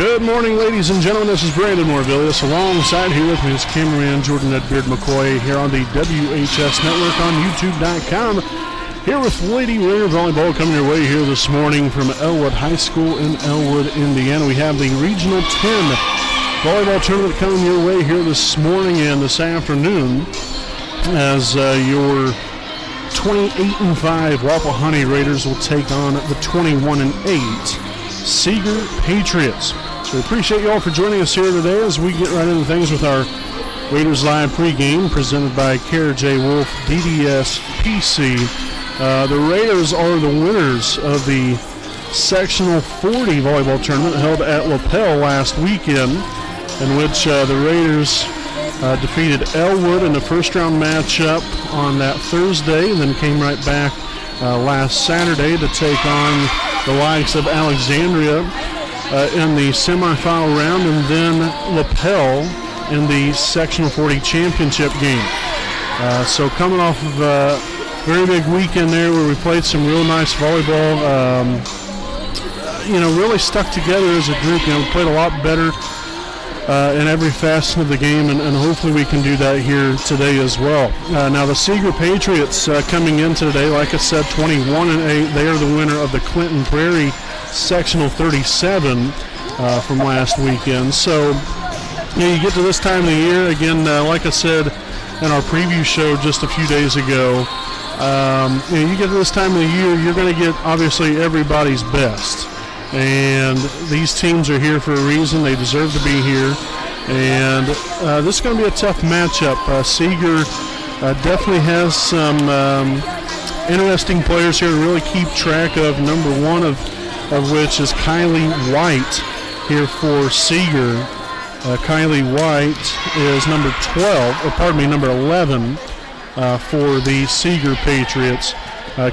Good morning, ladies and gentlemen. This is Brandon Morvillius. Alongside here with me is cameraman Jordan Edbeard McCoy here on the WHS Network on YouTube.com. Here with Lady Raider Volleyball coming your way here this morning from Elwood High School in Elwood, Indiana. We have the Regional 10 Volleyball Tournament coming your way here this morning and this afternoon as your 28-5 Wapahani Raiders will take on the 21-8 Seeger Patriots. So we appreciate you all for joining us here today as we get right into things with our Raiders Live pregame presented by Kara J. Wolf, DDS PC. The Raiders are the winners of the Sectional 40 volleyball tournament held at LaPel last weekend, in which the Raiders defeated Elwood in the first round matchup on that Thursday, and then came right back last Saturday to take on the likes of Alexandria in the semifinal round, and then LaPel in the Sectional 40 championship game. So coming off of a very big weekend there where we played some real nice volleyball, really stuck together as a group. We played a lot better in every facet of the game, and hopefully we can do that here today as well. Now the Seeger Patriots coming into today, like I said, 21-8. They are the winner of the Clinton Prairie Sectional 37 from last weekend. So you get to this time of the year, again, like I said in our preview show just a few days ago, you get to this time of the year, you're going to get obviously everybody's best. And these teams are here for a reason. They deserve to be here. And this is going to be a tough matchup. Seeger definitely has some interesting players here to really keep track of. Number one of which is Kylie White here for Seeger. Kylie White is number 11 for the Seeger Patriots.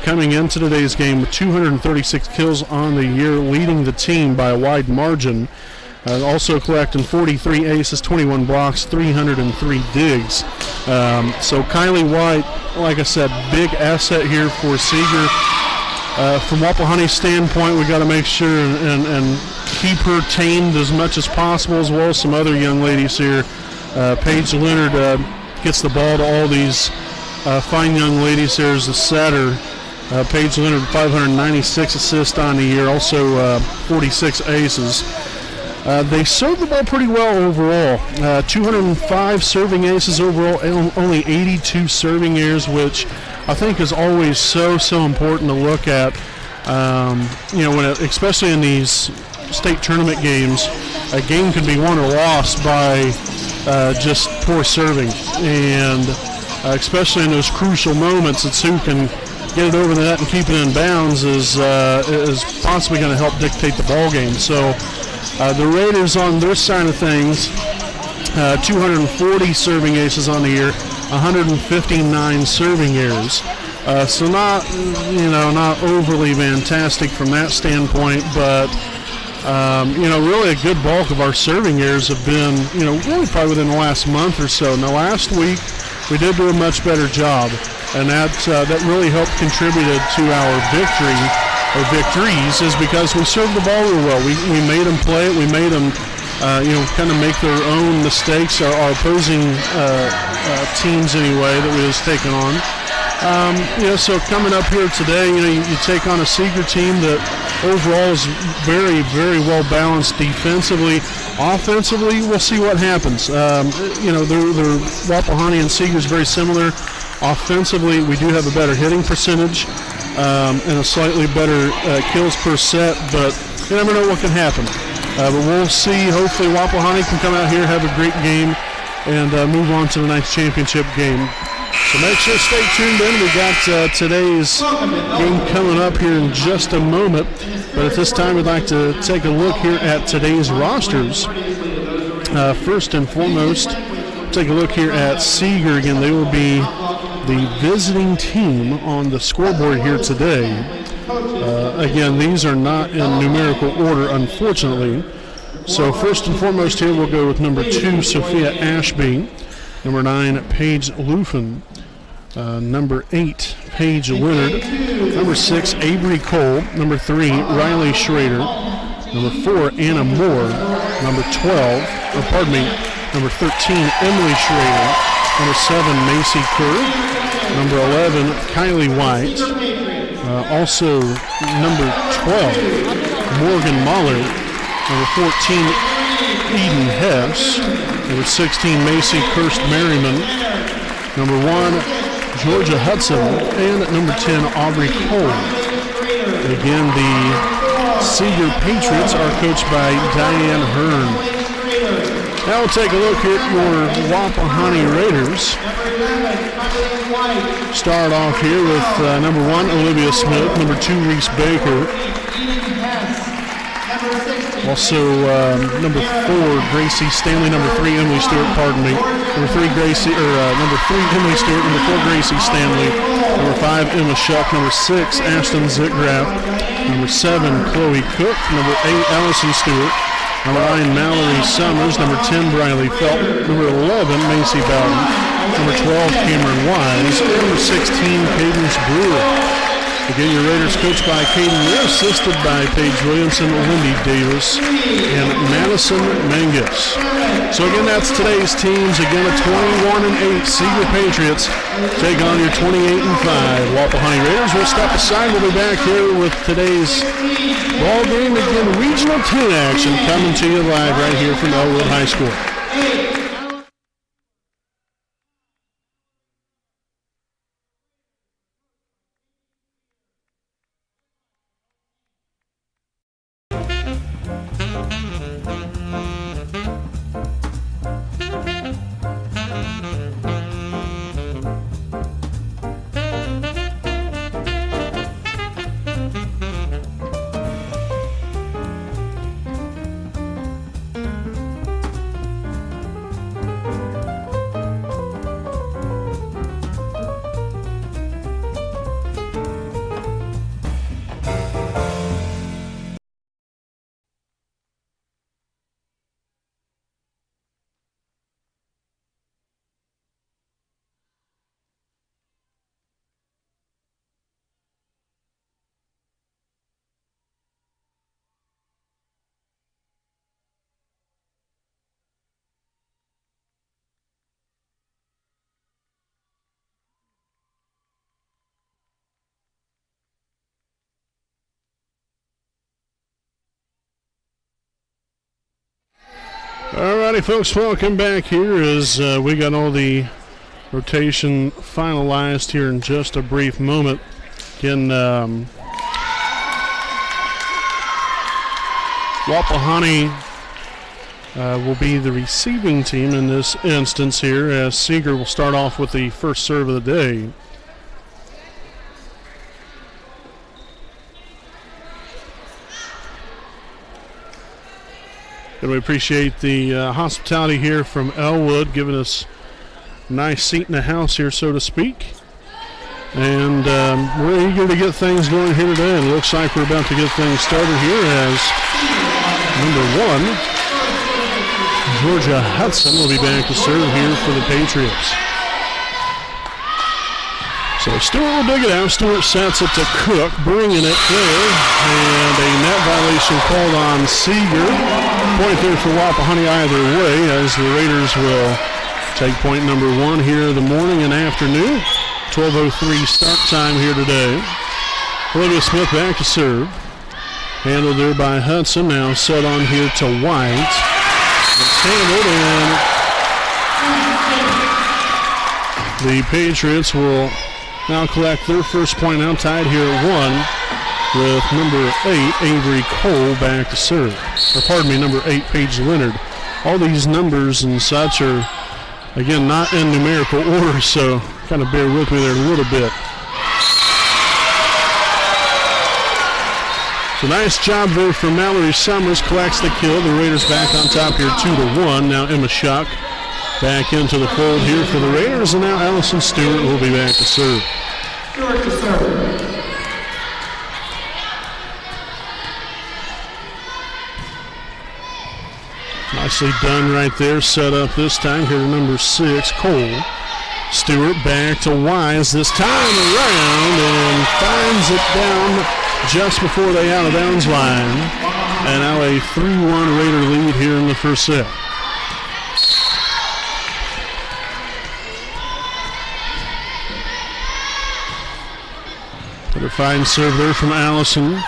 Coming into today's game with 236 kills on the year, leading the team by a wide margin. Also collecting 43 aces, 21 blocks, 303 digs. So Kylie White, like I said, big asset here for Seeger. From Wapahani's standpoint, we got to make sure and keep her tamed as much as possible, as well as some other young ladies here. Paige Leonard gets the ball to all these fine young ladies here as a setter. Paige Leonard, 596 assists on the year, also 46 aces. They serve the ball pretty well overall. 205 serving aces overall, only 82 serving errors, which I think is always so important to look at. Especially in these state tournament games, a game can be won or lost by just poor serving, and especially in those crucial moments, it's who can get it over the net and keep it in bounds is possibly going to help dictate the ball game. So the Raiders on their side of things, 240 serving aces on the year, 159 serving errors. So not overly fantastic from that standpoint, but really a good bulk of our serving errors have been, really probably within the last month or so. Now last week we did do a much better job, and that really helped contributed to our victory or victories, is because we served the ball real well. We made them play it. We made them kind of make their own mistakes, our opposing teams anyway that we was taking on. So coming up here today, you take on a Seeger team that overall is very, very well balanced defensively. Offensively, we'll see what happens. They're Wapahani and Seeger is very similar. Offensively, we do have a better hitting percentage and a slightly better kills per set, but you never know what can happen. But we'll see. Hopefully Wapahani can come out here, have a great game, and move on to the next championship game. So make sure to stay tuned in. We got today's game coming up here in just a moment. But at this time, we'd like to take a look here at today's rosters. First and foremost, take a look here at Seeger. Again, they will be the visiting team on the scoreboard here today. Again, these are not in numerical order, unfortunately. So first and foremost here, we'll go with number 2, Sophia Ashby. Number 9, Paige Lufin. Number 8, Paige Leonard. Number 6, Avery Cole. Number 3, Riley Schrader. Number 4, Anna Moore. number 13, Emily Schrader. Number 7, Macy Kerr. Number 11, Kylie White. Also, number 12, Morgan Mahler. Number 14, Eden Hess. Number 16, Macy Kirst Merriman. Number 1, Georgia Hudson. And number 10, Aubrey Cole. Again, the Seeger Patriots are coached by Diane Hearn. Now we'll take a look at your Wapahani Raiders. Start off here with number 1, Olivia Smith. Number 2, Reese Baker. Also, number 4, Gracie Stanley. Number 3, Emily Stewart, Number 3, Emily Stewart. Number 4, Gracie Stanley. Number 5, Emma Shuck. Number 6, Ashton Zitgraff. Number 7, Chloe Cook. Number 8, Allison Stewart. Number 9, Mallory Summers. Number 10, Briley Felton. Number 11, Macy Bowden. Number 12, Cameron Wise. And number 16, Cadence Brewer. Again, your Raiders coached by Caden Weir, assisted by Paige Williamson, Wendy Davis, and Madison Mangus. So again, that's today's teams. Again, a 21-8 Seeger Patriots take on your 28-5 Wapahani Raiders. We'll step aside. We'll be back here with today's ball game. Again, Regional 10 action coming to you live right here from Elwood High School. Alrighty, folks, welcome back here as we got all the rotation finalized here in just a brief moment. Again, Wapahani will be the receiving team in this instance here, as Seeger will start off with the first serve of the day. And we appreciate the hospitality here from Elwood, giving us a nice seat in the house here, so to speak. And we're eager to get things going here today. And it looks like we're about to get things started here as number 1, Georgia Hudson, will be back to serve here for the Patriots. So Stewart will dig it out. Stewart sets it to Cook, bringing it there. And a net violation called on Seeger. Point there for Wapahani either way, as the Raiders will take point number 1 here in the morning and afternoon. 12:03 start time here today. Olivia Smith back to serve. Handled there by Hudson. Now set on here to White. It's handled, and the Patriots will now collect their first point, now tied here at 1 with number 8, Avery Cole, back to serve. Or pardon me, number 8, Paige Leonard. All these numbers and such are, again, not in numerical order, so kind of bear with me there a little bit. So nice job there for Mallory Summers, collects the kill. The Raiders back on top here 2-1. Now Emma Shuck back into the fold here for the Raiders, and now Allison Stewart will be back to serve. Stewart to serve. Nicely done right there. Set up this time here to number 6, Cole. Stewart back to Wise this time around and finds it down just before the out-of-bounds line. And now a 3-1 Raider lead here in the first set. But a fine serve there from Allison.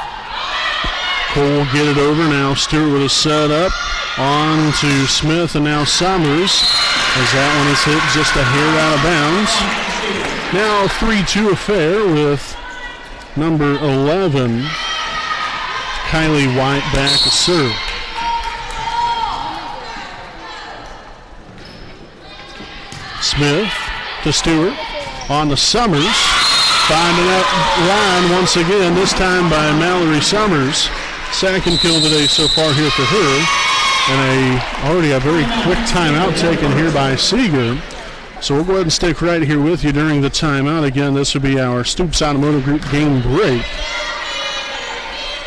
Cole will get it over. Now Stewart with a set up. On to Smith and now Summers. As that one is hit just a hair out of bounds. Now a 3-2 affair with number 11, Kylie White, back to serve. Smith to Stewart. On to Summers. Finding that line once again, this time by Mallory Summers. Second kill today so far here for her. And already a very quick timeout taken here by Seeger. So we'll go ahead and stick right here with you during the timeout. Again, this will be our Stoops Automotive Group game break.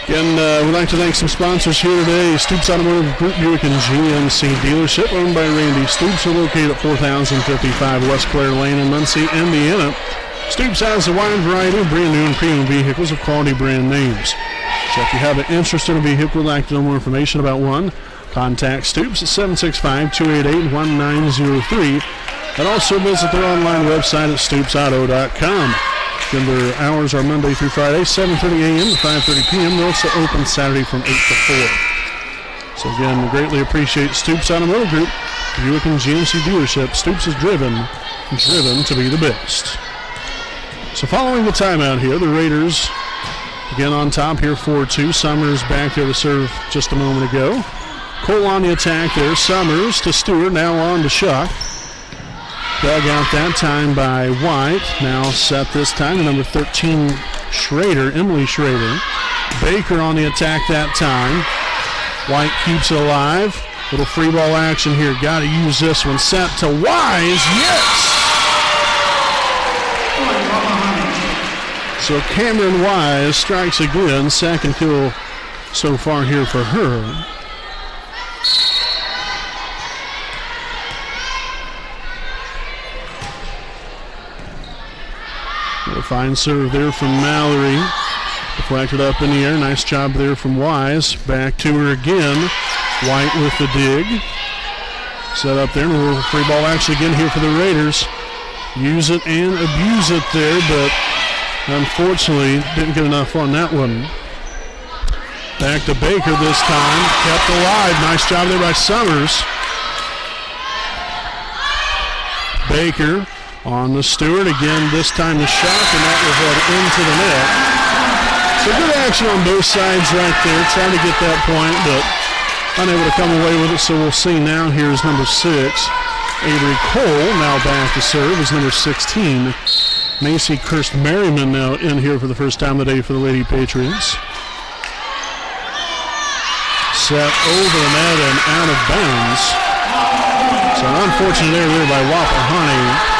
Again, we'd like to thank some sponsors here today. Stoops Automotive Group Buick and GMC dealership owned by Randy Stoops, are located at 4055 West Clare Lane in Muncie, Indiana. Stoops has a wide variety of brand new and premium vehicles of quality brand names. So if you have an interest in a vehicle, would like to know more information about one, contact Stoops at 765-288-1903. And also visit their online website at stoopsauto.com. Again, their hours are Monday through Friday, 7:30 a.m. to 5:30 p.m. They're also open Saturday from 8 to 4. So again, we greatly appreciate Stoops Automotive Group, Buick and GMC dealership. Stoops is driven to be the best. So following the timeout here, the Raiders again on top here, 4-2. Summers back there to serve just a moment ago. Cole on the attack there. Summers to Stewart, now on to Shuck. Dug out that time by White. Now set this time to number 13, Schrader, Emily Schrader. Baker on the attack that time. White keeps it alive. Little free ball action here. Got to use this one. Set to Wise. Yes! So Cameron Wise strikes again. Second kill so far here for her. A fine serve there from Mallory. Deflected up in the air. Nice job there from Wise. Back to her again. White with the dig. Set up there. And a little free ball action again here for the Raiders. Use it and abuse it there, but unfortunately didn't get enough on that one. Back to Baker this time. Kept alive. Nice job there by Summers. Baker on the Stewart again, this time the shot, and that will head into the net. So good action on both sides right there, trying to get that point, but unable to come away with it. So we'll see now. Here's number 6, Avery Cole, now back to serve as number 16. Macy Kirst Merriman now in here for the first time today for the Lady Patriots. Set over the net and out of bounds. So an unfortunate error there by Wapahani.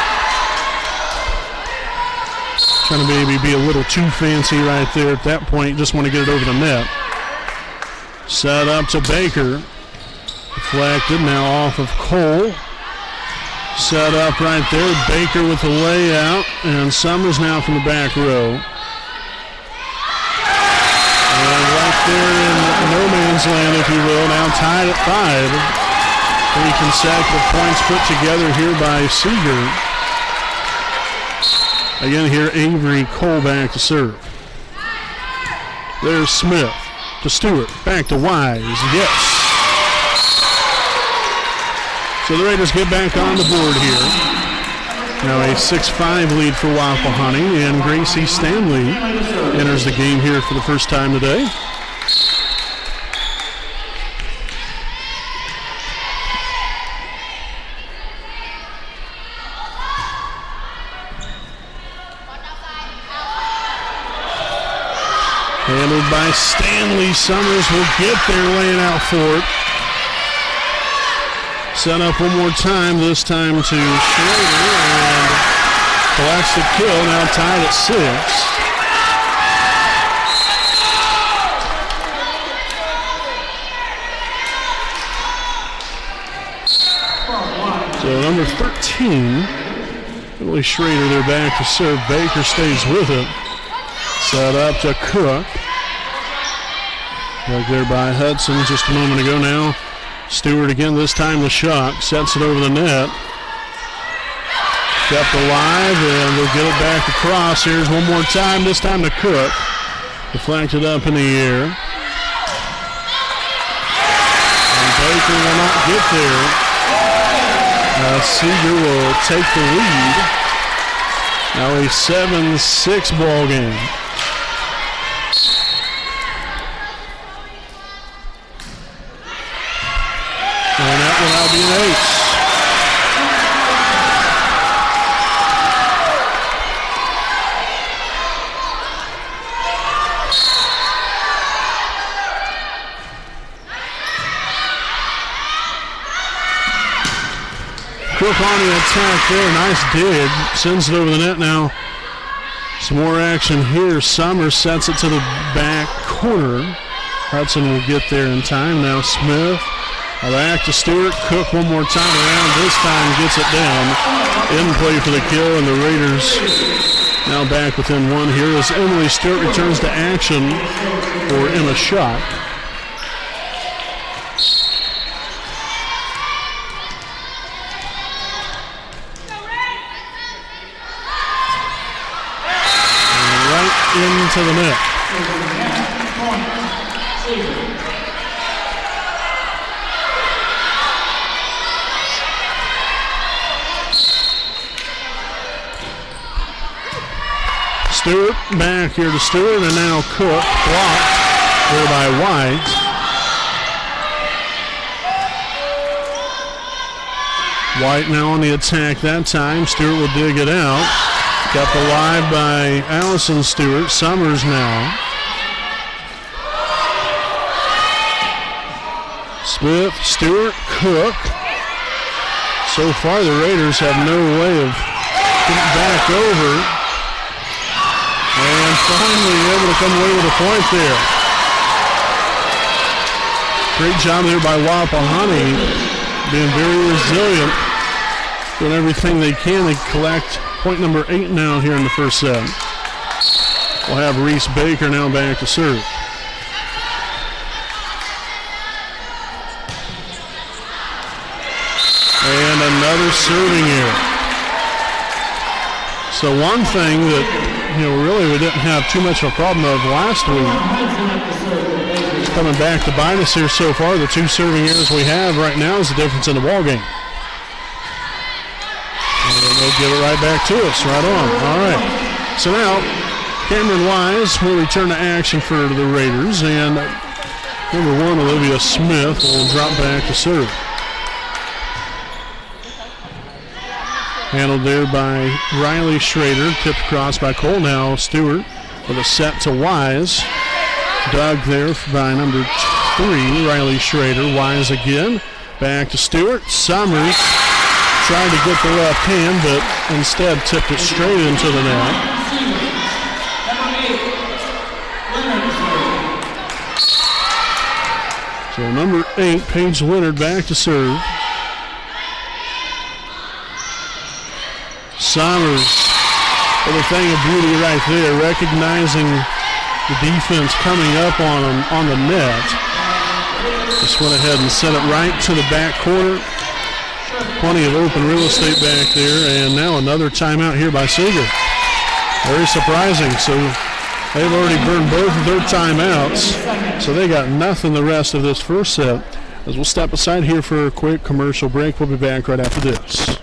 Trying to maybe be a little too fancy right there at that point. Just want to get it over the net. Set up to Baker. Deflected now off of Cole. Set up right there. Baker with the layout. And Summers now from the back row. And right there in no man's land, if you will. Now tied at 5. 3 consecutive points put together here by Seeger. Again here, Avery Cole back to serve. There's Smith to Stewart. Back to Wise. Yes. So the Raiders get back on the board here. Now a 6-5 lead for Wapahani, and Gracie Stanley enters the game here for the first time today. Handled by Stanley. Summers will get there, laying out for it. Set up one more time, this time to Schrader, and collects the kill, now tied at 6. So number 13, Emily Schrader, they're back to serve. Baker stays with it. Set up to Cook. Like there by Hudson just a moment ago now. Stewart again, this time the shot. Sets it over the net. Kept alive, and they'll get it back across. Here's one more time, this time to Cook. Deflected up in the air. And Baker will not get there. Seeger will take the lead. Now a 7-6 ball game. And that will now be an ace. Cook on the attack there. Nice dig. Sends it over the net now. Some more action here. Summers sets it to the back corner. Hudson will get there in time. Now Smith. Back to Stewart. Cook one more time around. This time gets it down. In play for the kill, and the Raiders now back within one here as Emily Stewart returns to action for Emma Schott. Into the net. Stewart back here to Stewart, and now Cook blocked there by White. White now on the attack that time. Stewart will dig it out. Kept alive by Allison Stewart. Summers now. Smith, Stewart, Cook. So far the Raiders have no way of getting back over. And finally able to come away with a point there. Great job there by Wapahani. Being very resilient. Doing everything they can to collect point number 8 now here in the first set. We'll have Reese Baker now back to serve. And another serving error. So one thing that, really we didn't have too much of a problem of last week. It's coming back to bite us here so far. The 2 serving errors we have right now is the difference in the ball game. They'll give it right back to us, right on. All right. So now, Cameron Wise will return to action for the Raiders, and number 1, Olivia Smith, will drop back to serve. Handled there by Riley Schrader, tipped across by Cole. Now Stewart with a set to Wise. Dug there by number 3, Riley Schrader. Wise again. Back to Stewart. Summers tried to get the left hand, but instead tipped it straight into the net. So number 8, Paige Leonard, back to serve. Summers with a thing of beauty right there, recognizing the defense coming up on the net. Just went ahead and sent it right to the back corner. Plenty of open real estate back there, and now another timeout here by Seeger. Very surprising. So they've already burned both of their timeouts, so they got nothing the rest of this first set. As we'll step aside here for a quick commercial break, we'll be back right after this.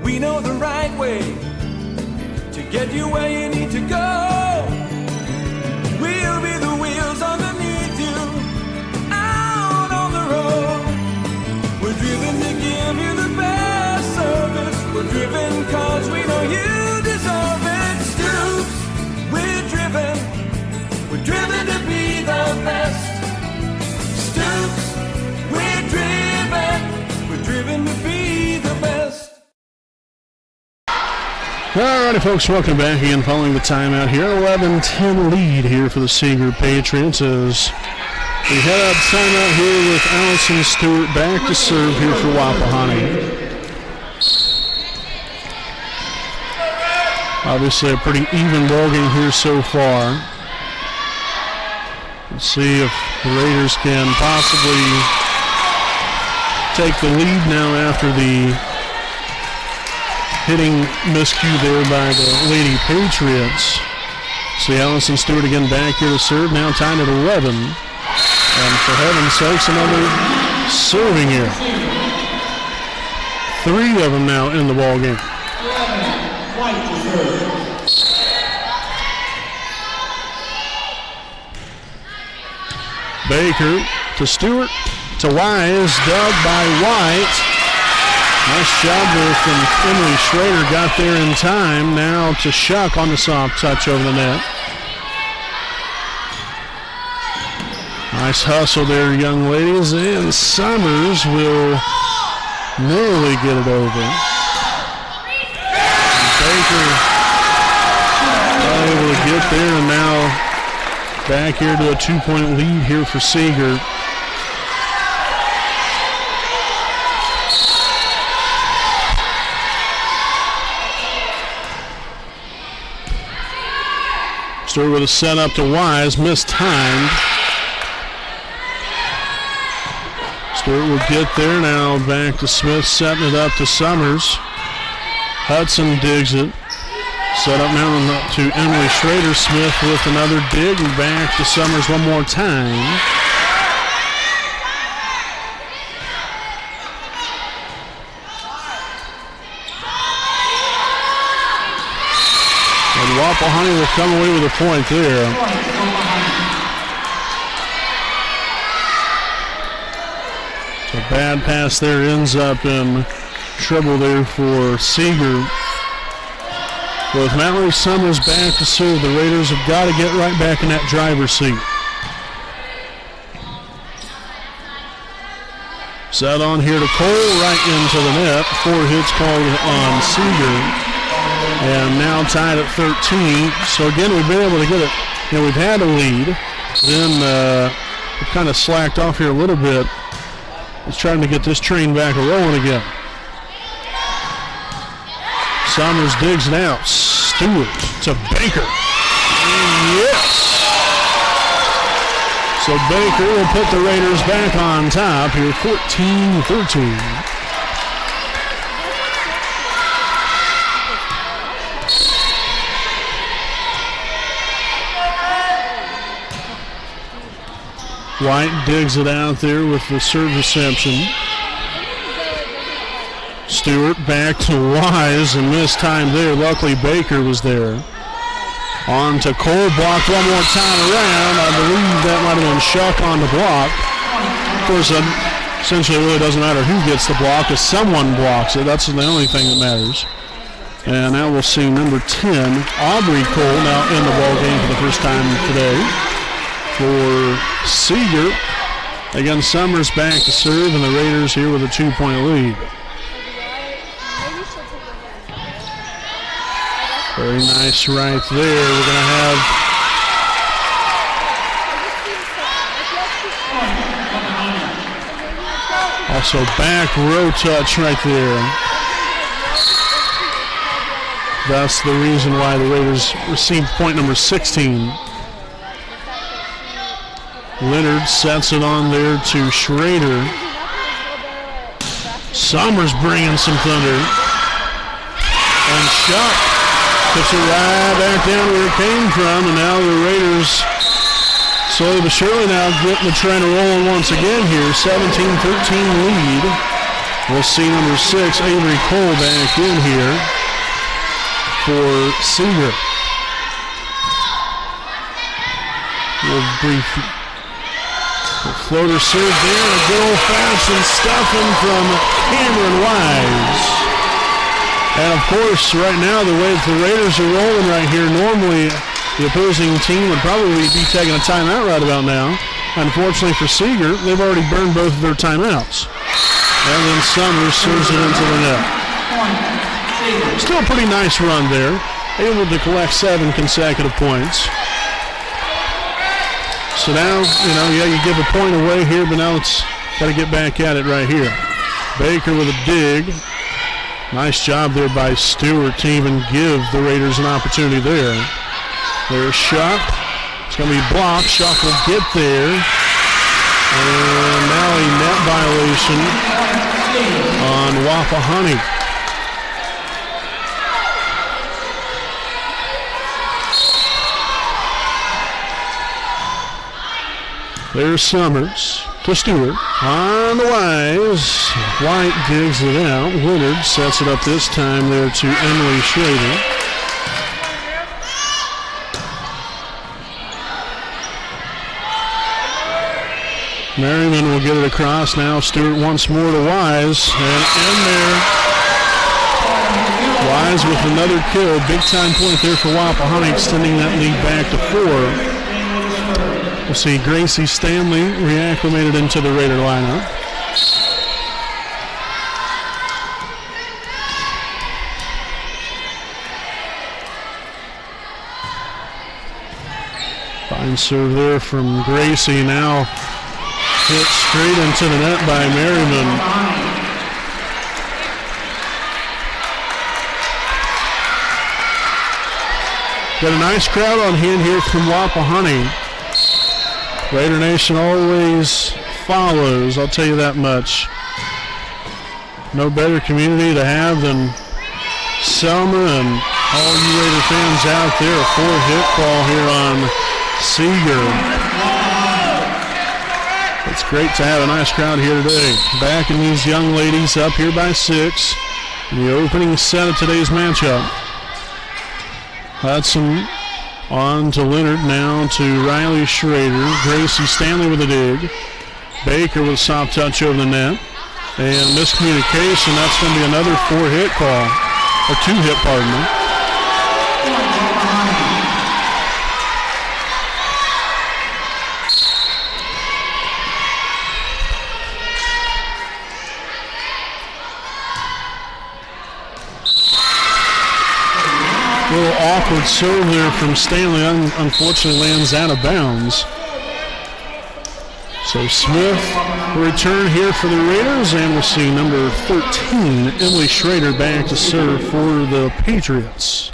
We know the right way to get you where you need to go. We'll be the wheels underneath you, out on the road. We're driven to give you the best service. We're driven cause we know you deserve it. Stoops, we're driven to be the best. Stoops, we're driven to be the best. Alrighty, folks, welcome back again following the timeout here. 11-10 lead here for the Seeger Patriots as we head out timeout here with Allison Stewart back to serve here for Wapahani. Obviously a pretty even ball game here so far. Let's see if the Raiders can possibly take the lead now after the hitting miscue there by the Lady Patriots. See Allison Stewart again back here to serve, now tied at 11. And for heaven's sakes, another serving here. 3 of them now in the ball game. Baker to Stewart, to Wise, dug by White. Nice job there from Emily Schrader, got there in time. Now to Shuck on the soft touch over the net. Nice hustle there, young ladies, and Summers will nearly get it over. Baker not able to get there, and now back here to a 2-point lead here for Seeger. Stewart with a set up to Wise, mistimed. Stewart will get there, now back to Smith, setting it up to Summers. Hudson digs it. Set up now to Emily Schrader. Smith with another dig, and back to Summers one more time. And Wapahani will come away with a point there. So bad pass there ends up in trouble there for Seeger. With Mallory Summers back to serve, the Raiders have got to get right back in that driver's seat. Set on here to Cole, right into the net. 4 hits called on Seeger. And now tied at 13. So again, we've been able to get it. You know, we've had a lead. Then we've kind of slacked off here a little bit. It's trying to get this train back rolling again. Summers digs it out. Stewart to Baker. Yes! So Baker will put the Raiders back on top here, 14-13. White digs it out there with the serve reception. Stewart back to Wise and missed time there. Luckily Baker was there. On to Cole, blocked one more time around. I believe that might have been Shuck on the block. Of course, essentially it really doesn't matter who gets the block, if someone blocks it. That's the only thing that matters. And now we'll see number 10, Aubrey Cole, now in the ball game for the first time today for Seeger. Again, Summers back to serve, and the Raiders here with a 2-point lead. Very nice right there. We're going to have also back row touch right there. That's the reason why the Raiders received point number 16. Leonard sets it on there to Schrader. Summers bringing some thunder. And Shuck puts it right back down where it came from, and now the Raiders slowly but surely now getting the trend rolling once again here. 17-13 lead. We'll see number 6, Avery Cole, back in here for Seeger. Brief floater serve there, and a good old-fashioned stuffing from Cameron Wise. And of course, right now, the way the Raiders are rolling right here, normally the opposing team would probably be taking a timeout right about now. Unfortunately for Seeger, they've already burned both of their timeouts. And then Summers serves it into the net. Still a pretty nice run there. Able to collect 7 consecutive points. So now, you give a point away here, but now it's got to get back at it right here. Baker with a dig. Nice job there by Stewart to even give the Raiders an opportunity there. There's Shuck. It's going to be blocked. Shuck will get there. And now a net violation on Wapahani. There's Summers to Stewart. On the wise. White gives it out. Leonard sets it up this time there to Emily Schrader. Merriman will get it across now. Stewart once more to Wise. And in there. Wise with another kill. Big time point there for Wapahani, extending that lead back to 4. We'll see Gracie Stanley reacclimated into the Raider lineup. Fine serve there from Gracie. Now hit straight into the net by Merriman. Got a nice crowd on hand here from Wapahani. Raider Nation always follows, I'll tell you that much. No better community to have than Selma, and all you Raider fans out there. A 4-hit ball here on Seeger. It's great to have a nice crowd here today. Backing these young ladies up here by 6 in the opening set of today's matchup. Hudson on to Leonard, now to Riley Schrader. Gracie Stanley with a dig. Baker with a soft touch over the net. And miscommunication, that's going to be another 4-hit call. Or 2-hit, pardon me. Little awkward serve there from Stanley. Unfortunately lands out of bounds. So Smith will return here for the Raiders, and we'll see number 13, Emily Schrader, back to serve for the Patriots.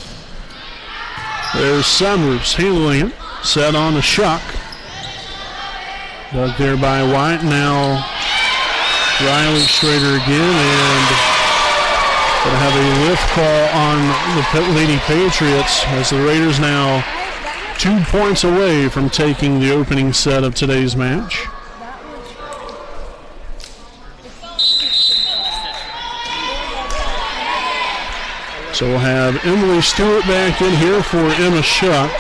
There's Summers handling it. Set on the Shuck. Dug there by White. Now Riley Schrader again, and going to have a lift call on the Lady Patriots, as the Raiders now 2 points away from taking the opening set of today's match. So we'll have Emily Stewart back in here for Emma Shuck.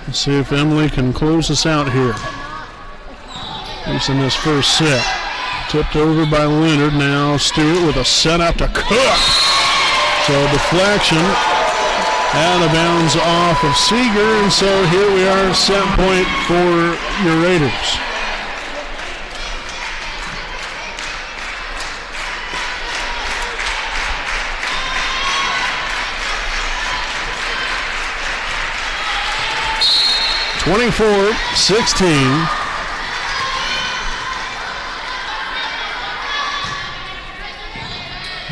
Let's see if Emily can close us out here. At least in this first set. Tipped over by Leonard. Now Stewart with a setup to Cook. So deflection. Out of bounds off of Seeger. And so here we are, set point for your Raiders. (24-16).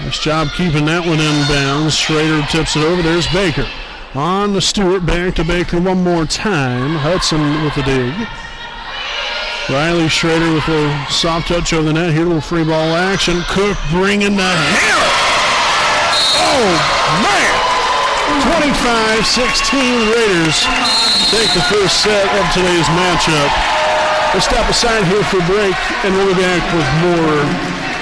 Nice job keeping that one in bounds. Schrader tips it over. There's Baker. On to Stewart. Back to Baker one more time. Hudson with the dig. Riley Schrader with a soft touch over the net. Here, a little free ball action. Cook bringing the hammer. Oh, man. 25-16 Raiders take the first set of today's matchup. We'll step aside here for a break, and we'll be back with more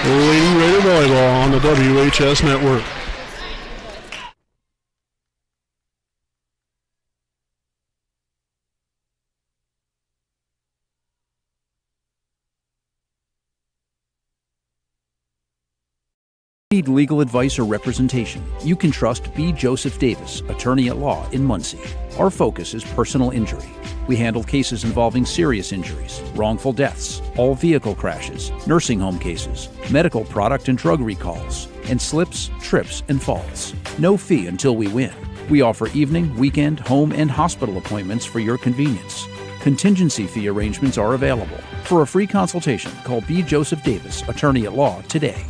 Lady Raider Volleyball on the WHS Network. Need legal advice or representation, you can trust B. Joseph Davis, attorney at law in Muncie. Our focus is personal injury. We handle cases involving serious injuries, wrongful deaths, all vehicle crashes, nursing home cases, medical product and drug recalls, and slips, trips, and falls. No fee until we win. We offer evening, weekend, home, and hospital appointments for your convenience. Contingency fee arrangements are available. For a free consultation, call B. Joseph Davis, attorney at law, today.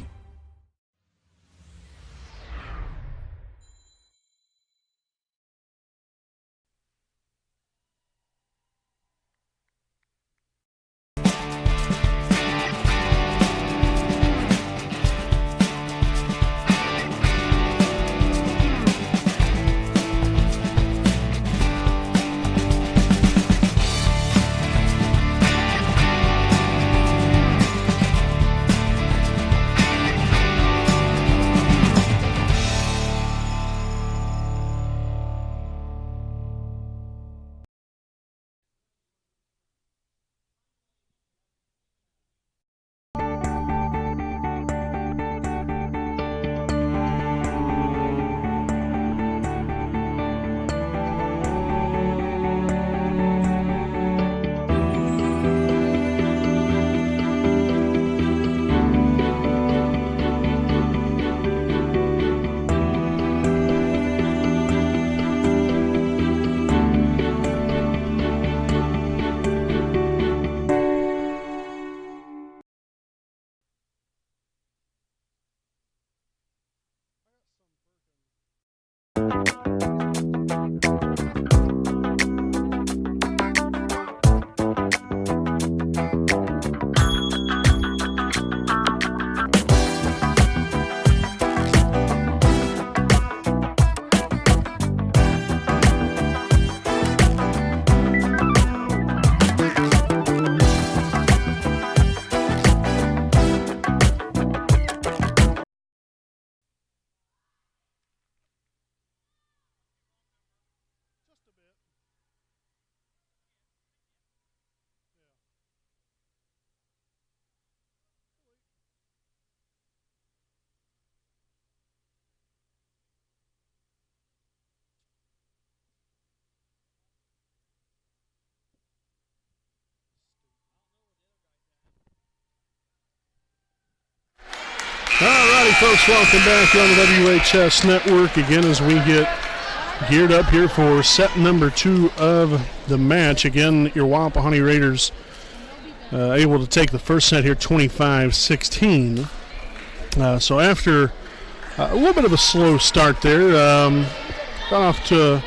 Alrighty, folks, welcome back on the WHS Network again as we get geared up here for set number 2 of the match. Again, your Wapahani Raiders able to take the first set here 25-16. So after a little bit of a slow start there, got off to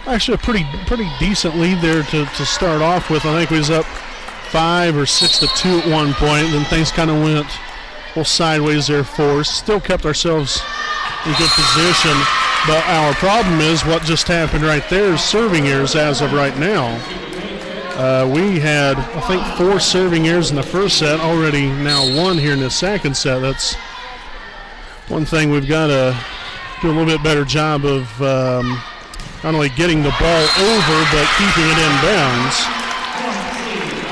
actually a pretty decent lead there to start off with. I think we was up 5 or 6-2 at one point, and then things kind of went well sideways there for us. Still kept ourselves in good position, but our problem is what just happened right there is serving errors as of right now. We had, I think, 4 serving errors in the first set, already now 1 here in the second set. That's one thing we've got to do a little bit better job of not only getting the ball over, but keeping it in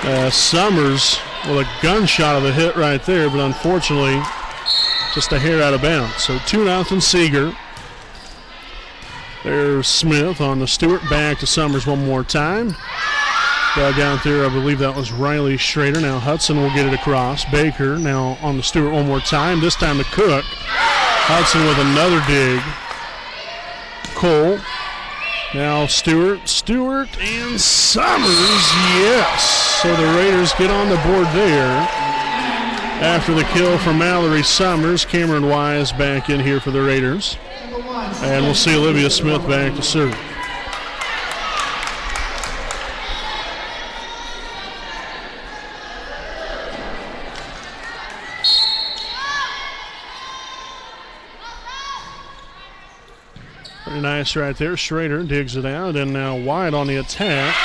bounds. Summers with a gunshot of a hit right there, but unfortunately just a hair out of bounds. So 2-0 Seeger. There's Smith on the Stewart, back to Summers one more time. Dug out there, I believe that was Riley Schrader. Now Hudson will get it across. Baker now on the Stewart one more time, this time to Cook. Hudson with another dig. Cole. Now Stewart, and Summers, yes. So the Raiders get on the board there. After the kill from Mallory Summers, Cameron Wise back in here for the Raiders. And we'll see Olivia Smith back to serve. Pretty nice right there. Schrader digs it out, and now Wyatt on the attack.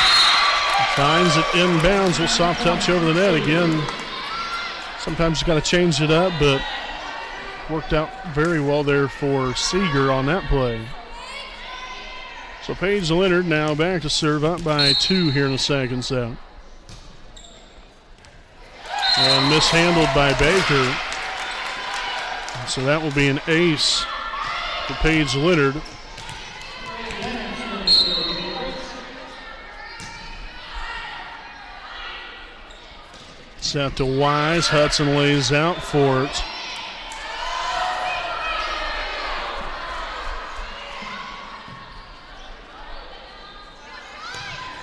Finds it inbounds. Will soft touch over the net again. Sometimes you got to change it up, but worked out very well there for Seeger on that play. So Paige Leonard now back to serve, up by 2 here in the second set. And mishandled by Baker. So that will be an ace to Paige Leonard. It's out to Wise. Hudson lays out for it.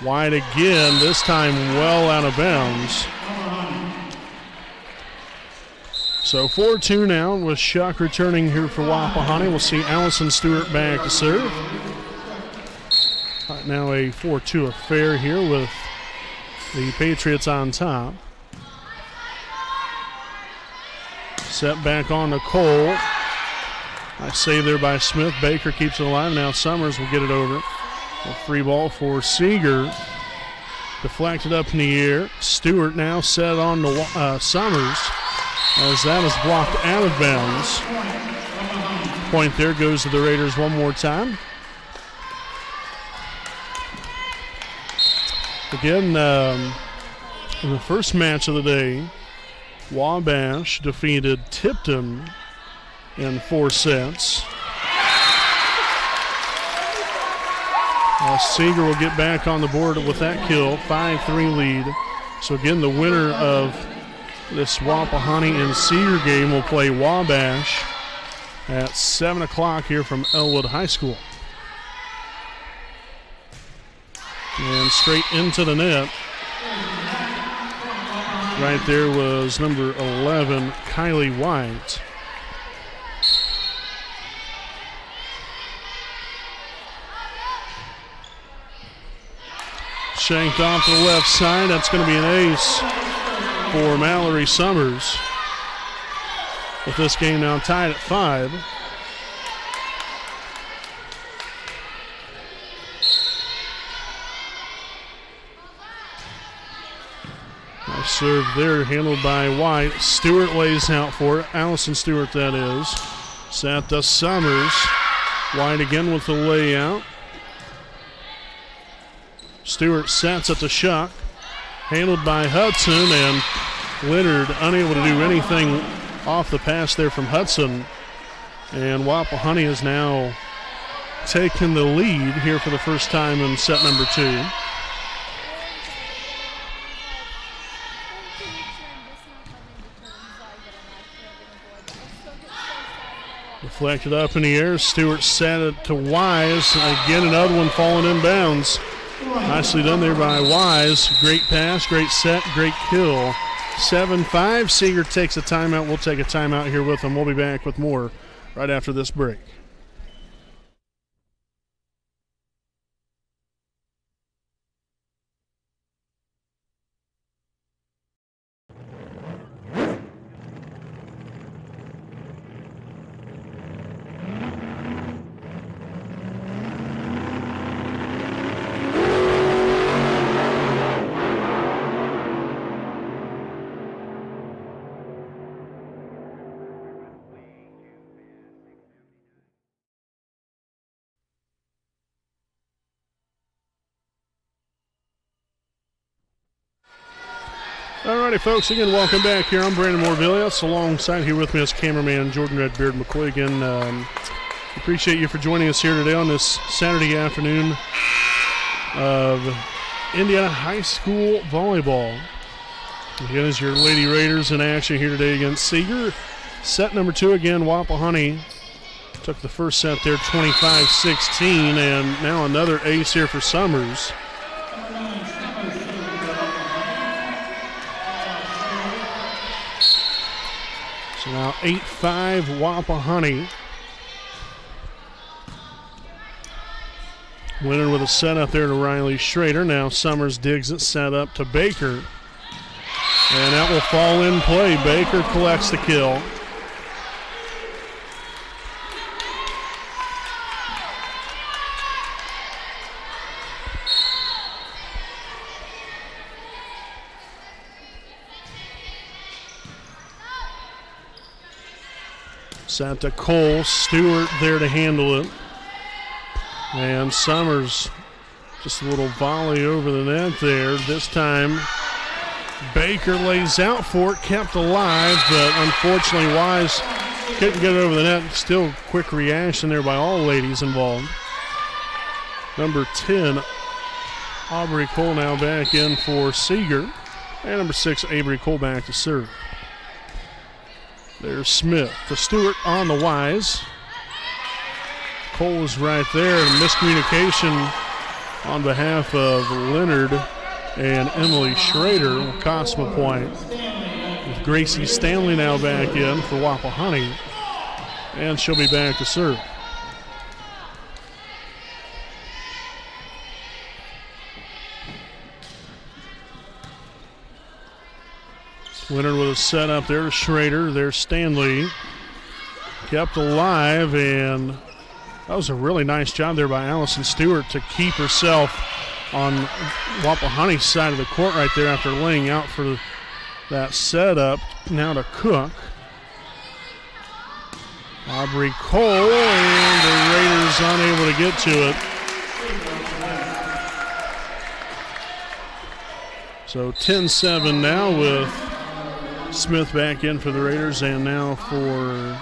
Wide again, this time well out of bounds. So 4-2 now with Shuck returning here for Wapahani. We'll see Allison Stewart back to serve. Right now a 4-2 affair here with the Patriots on top. Set back on to Cole. Nice save there by Smith. Baker keeps it alive. Now Summers will get it over. A free ball for Seeger. Deflected up in the air. Stewart now set on to Summers as that is blocked out of bounds. Point there goes to the Raiders one more time. Again, in the first match of the day, Wabash defeated Tipton in 4 sets. Seeger will get back on the board with that kill, 5-3 lead. So again, the winner of this Wapahani and Seeger game will play Wabash at 7 o'clock here from Elwood High School. And straight into the net. Right there was number 11, Kylie White. Shanked off to the left side. That's going to be an ace for Mallory Summers. With this game now tied at 5. Nice serve there, handled by White. Stewart lays out for it. Allison Stewart, that is. Set to Summers. White again with the layout. Stewart sets at the Shuck. Handled by Hudson, and Leonard unable to do anything off the pass there from Hudson. And Wapahani has now taken the lead here for the first time in set number 2. Deflected up in the air. Stewart set it to Wise. Again, another one falling in bounds. Nicely done there by Wise. Great pass, great set, great kill. 7-5. Seeger takes a timeout. We'll take a timeout here with them. We'll be back with more right after this break. Alrighty, folks, again, welcome back here. I'm Brandon Morvillius. Alongside here with me is cameraman Jordan Redbeard McCoy. Again, appreciate you for joining us here today on this Saturday afternoon of Indiana High School Volleyball. Again, as your Lady Raiders in action here today against Seeger. Set number 2, again, Wapahani took the first set there, 25-16, and now another ace here for Summers. So now 8-5 Wapahani. Winner with a set up there to Riley Schrader. Now Summers digs it, set up to Baker. And that will fall in play. Baker collects the kill. Set to Cole. Stewart there to handle it. And Summers, just a little volley over the net there. This time, Baker lays out for it, kept alive, but unfortunately Wise couldn't get it over the net. Still quick reaction there by all ladies involved. Number 10, Aubrey Cole now back in for Seeger. And number 6, Avery Cole back to serve. There's Smith to Stewart on the Wise. Cole is right there. Miscommunication on behalf of Leonard and Emily Schrader will cost them a point. With Gracie Stanley now back in for Wapahani, and she'll be back to serve. Leonard with a set up there to Schrader. There's Stanley. Kept alive, and that was a really nice job there by Allison Stewart to keep herself on Wapahani's side of the court right there after laying out for that setup. Now to Cook. Aubrey Cole, and the Raiders unable to get to it. So 10-7 now with Smith back in for the Raiders, and now for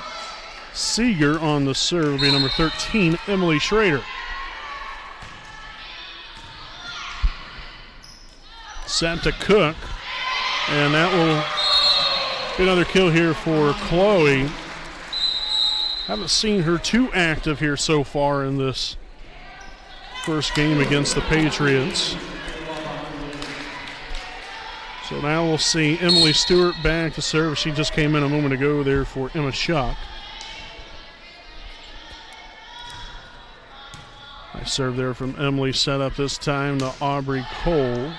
Seeger on the serve will be number 13, Emily Schrader. Set to Cook, and that will be another kill here for Chloe. Haven't seen her too active here so far in this first game against the Patriots. So now we'll see Emily Stewart back to serve. She just came in a moment ago there for Emma Schuck. Nice serve there from Emily, set up this time to Aubrey Cole.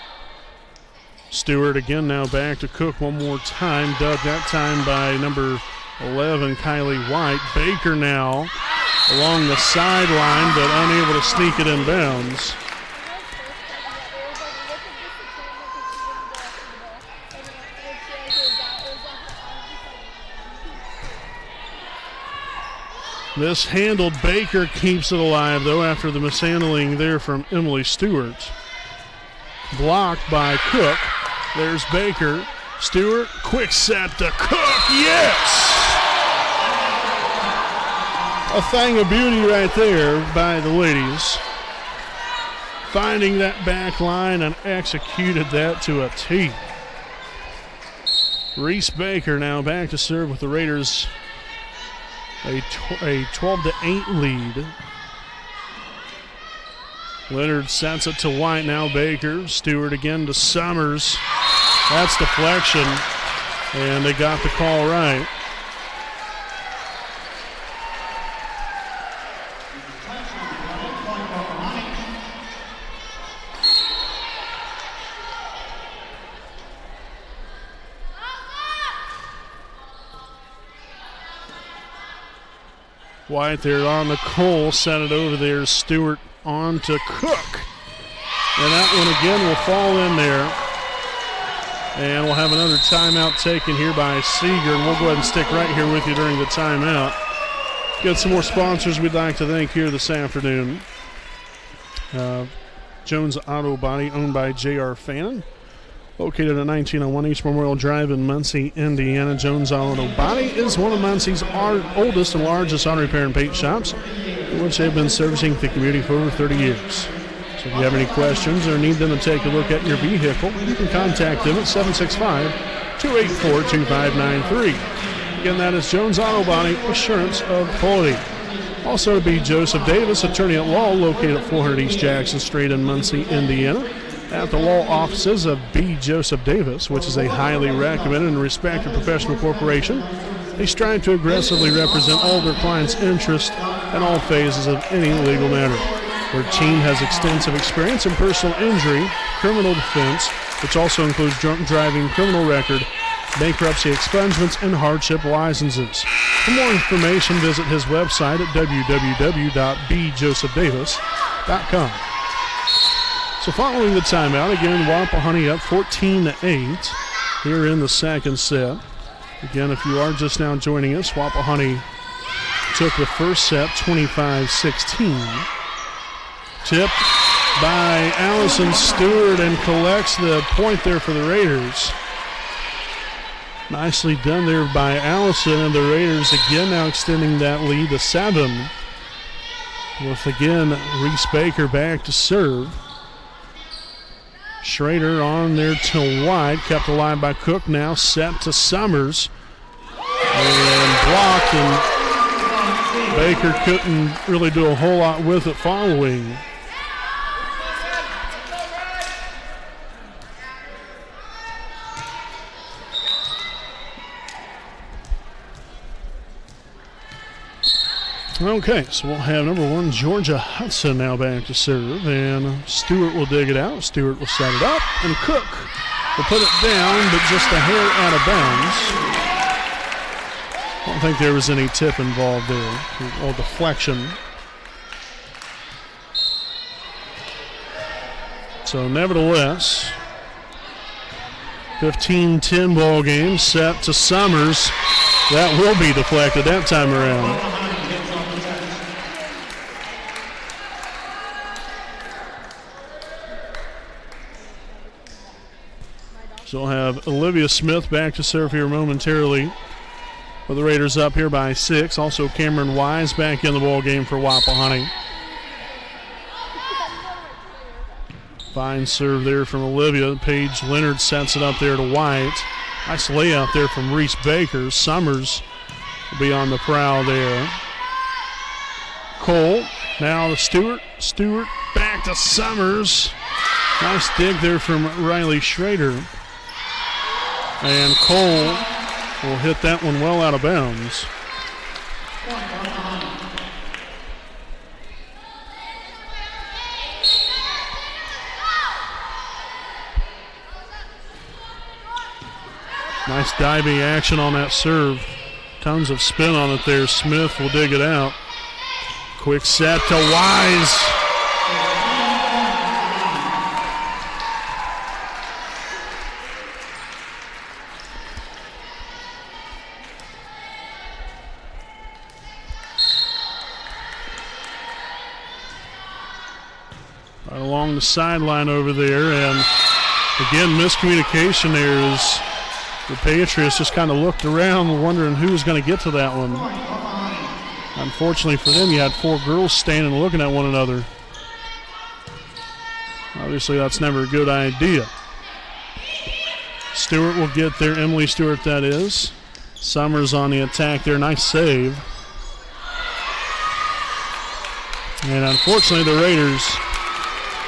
Stewart again now back to Cook one more time. Dug that time by number 11, Kylie White. Baker now along the sideline, but unable to sneak it in bounds. This handled. Baker keeps it alive, though, after the mishandling there from Emily Stewart. Blocked by Cook. There's Baker. Stewart, quick set to Cook. Yes! A thing of beauty right there by the ladies. Finding that back line and executed that to a T. Reese Baker now back to serve with the Raiders. A 12-8 lead. Leonard sets it to White, now Baker. Stewart again to Summers. That's deflection, and they got the call right. White there on the Cole, set it over there. Stewart on to Cook. And that one again will fall in there. And we'll have another timeout taken here by Seeger. And we'll go ahead and stick right here with you during the timeout. Got some more sponsors we'd like to thank here this afternoon. Jones Auto Body, owned by J.R. Fannin. Located at 1901 East Memorial Drive in Muncie, Indiana. Jones Auto Body is one of Muncie's oldest and largest auto repair and paint shops, which they've been servicing the community for over 30 years. So if you have any questions or need them to take a look at your vehicle, you can contact them at 765-284-2593. Again, that is Jones Auto Body, assurance of quality. Also to be Joseph Davis, attorney at law, located at 400 East Jackson Street in Muncie, Indiana. At the law offices of B. Joseph Davis, which is a highly recommended and respected professional corporation. They strive to aggressively represent all their clients' interests in all phases of any legal matter. Their team has extensive experience in personal injury, criminal defense, which also includes drunk driving, criminal record, bankruptcy expungements, and hardship licenses. For more information, visit his website at www.bjosephdavis.com. So following the timeout, again, Wapahani up 14-8 here in the second set. Again, if you are just now joining us, Wapahani took the first set 25-16. Tipped by Allison Stewart and collects the point there for the Raiders. Nicely done there by Allison, and the Raiders again now extending that lead to 7. With again Reese Baker back to serve. Schrader on there to White, kept alive by Cook, now set to Summers. And blocked, and Baker couldn't really do a whole lot with it following. Okay, so we'll have number 1, Georgia Hudson, now back to serve, and Stewart will dig it out. Stewart will set it up, and Cook will put it down, but just a hair out of bounds. I don't think there was any tip involved there, or deflection. So nevertheless, 15-10 ball game set to Summers. That will be deflected that time around. So we'll have Olivia Smith back to serve here momentarily. With the Raiders up here by 6. Also Cameron Wise back in the ball game for Wapahani. Fine serve there from Olivia. Paige Leonard sets it up there to White. Nice layout there from Reese Baker. Summers will be on the prowl there. Cole now to Stewart. Stewart back to Summers. Nice dig there from Riley Schrader. And Cole will hit that one well out of bounds. Nice diving action on that serve. Tons of spin on it there. Smith will dig it out. Quick set to Wise. Right along the sideline over there, and again, miscommunication there as the Patriots just kind of looked around wondering who was going to get to that one. Unfortunately for them, you had 4 girls standing looking at one another. Obviously, that's never a good idea. Stewart will get there, Emily Stewart that is. Summers on the attack there, nice save. And unfortunately, the Raiders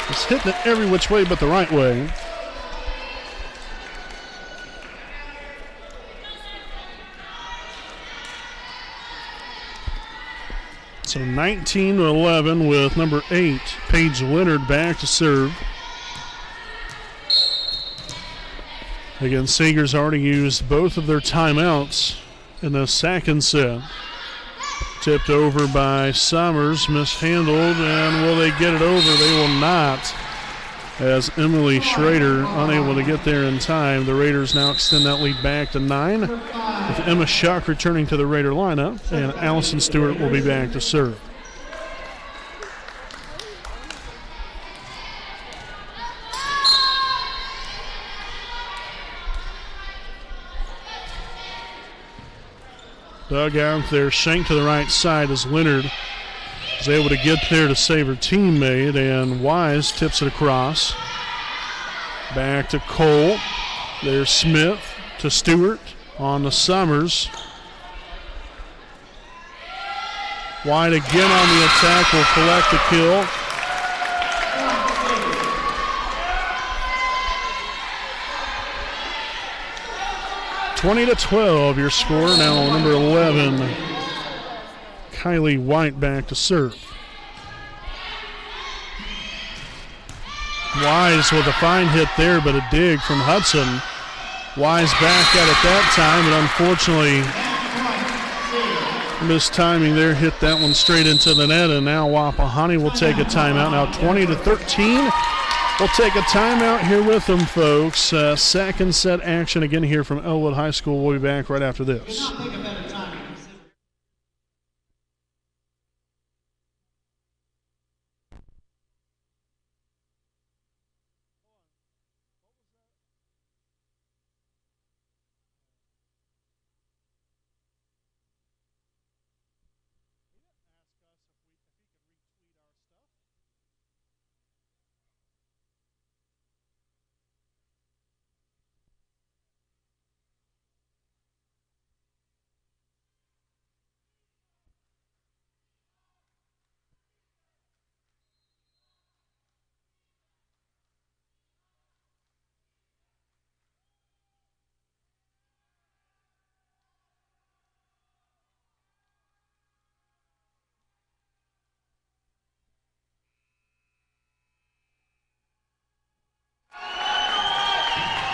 just hitting it every which way but the right way. So 19-11 with number 8, Paige Leonard, back to serve. Again, Seeger's already used both of their timeouts in the second set. Tipped over by Summers, mishandled, and will they get it over? They will not, as Emily Schrader unable to get there in time. The Raiders now extend that lead back to 9, with Emma Schuck returning to the Raider lineup, and Allison Stewart will be back to serve. Dug out there, shank to the right side as Leonard is able to get there to save her teammate, and Wise tips it across. Back to Cole. There's Smith to Stewart on the Summers. White again on the attack, will collect the kill. (20-12) your score. Now number 11, Kylie White, back to serve. Wise with a fine hit there, but a dig from Hudson. Wise back at it that time, but unfortunately missed timing there, hit that one straight into the net, and now Wapahani will take a timeout. Now 20-13. We'll take a timeout here with them, folks. Second set action again here from Elwood High School. We'll be back right after this.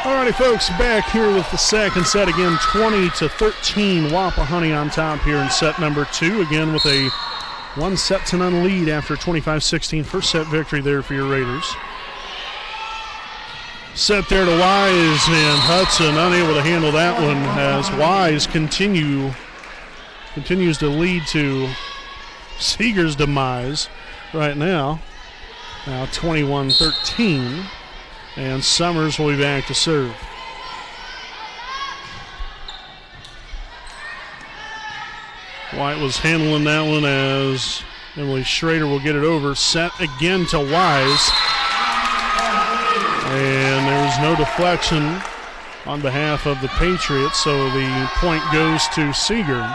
Alrighty, folks, back here with the second set again, 20-13. Wapahani on top here in set number 2. Again with a 1-0 lead after 25-16 first set victory there for your Raiders. Set there to Wise, and Hudson unable to handle that one as Wise continues to lead to Seeger's demise right now. Now 21-13. And Summers will be back to serve. White was handling that one as Emily Schrader will get it over. Set again to Wise. And there was no deflection on behalf of the Patriots, so the point goes to Seeger.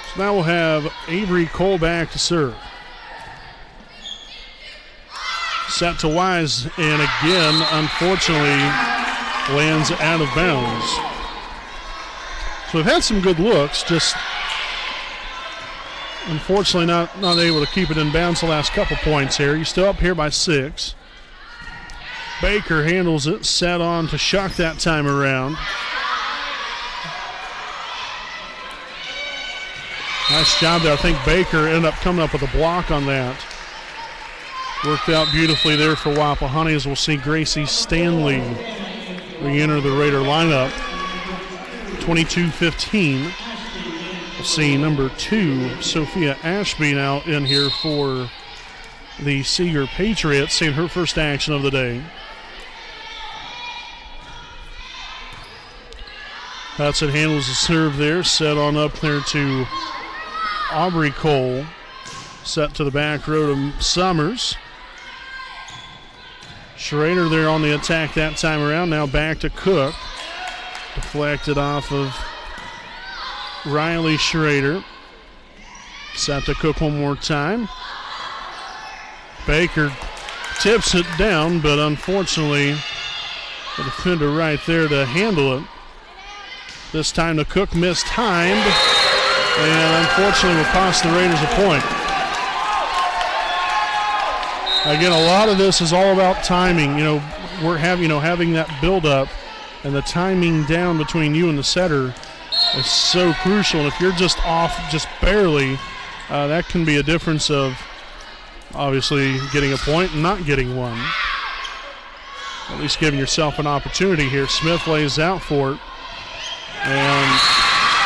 So now we'll have Avery Cole back to serve. Set to Wise, and again, unfortunately, lands out of bounds. So we've had some good looks, just unfortunately not able to keep it in bounds the last couple points here. You're still up here by 6. Baker handles it, set on to Shuck that time around. Nice job there. I think Baker ended up coming up with a block on that. Worked out beautifully there for Wapahani, as we'll see Gracie Stanley re-enter the Raider lineup. 22-15. We'll see number 2, Sophia Ashby, now in here for the Seeger Patriots, seeing her first action of the day. Hudson handles the serve there, set on up there to Aubrey Cole. Set to the back row to Summers. Schrader there on the attack that time around. Now back to Cook. Deflected off of Riley Schrader. Set to Cook one more time. Baker tips it down, but unfortunately the defender right there to handle it. This time the Cook mistimed, and unfortunately will cost the Raiders a point. Again, a lot of this is all about timing. We're having that build-up, and the timing down between you and the setter is so crucial. And if you're just off just barely, that can be a difference of obviously getting a point and not getting one. At least giving yourself an opportunity here. Smith lays out for it. And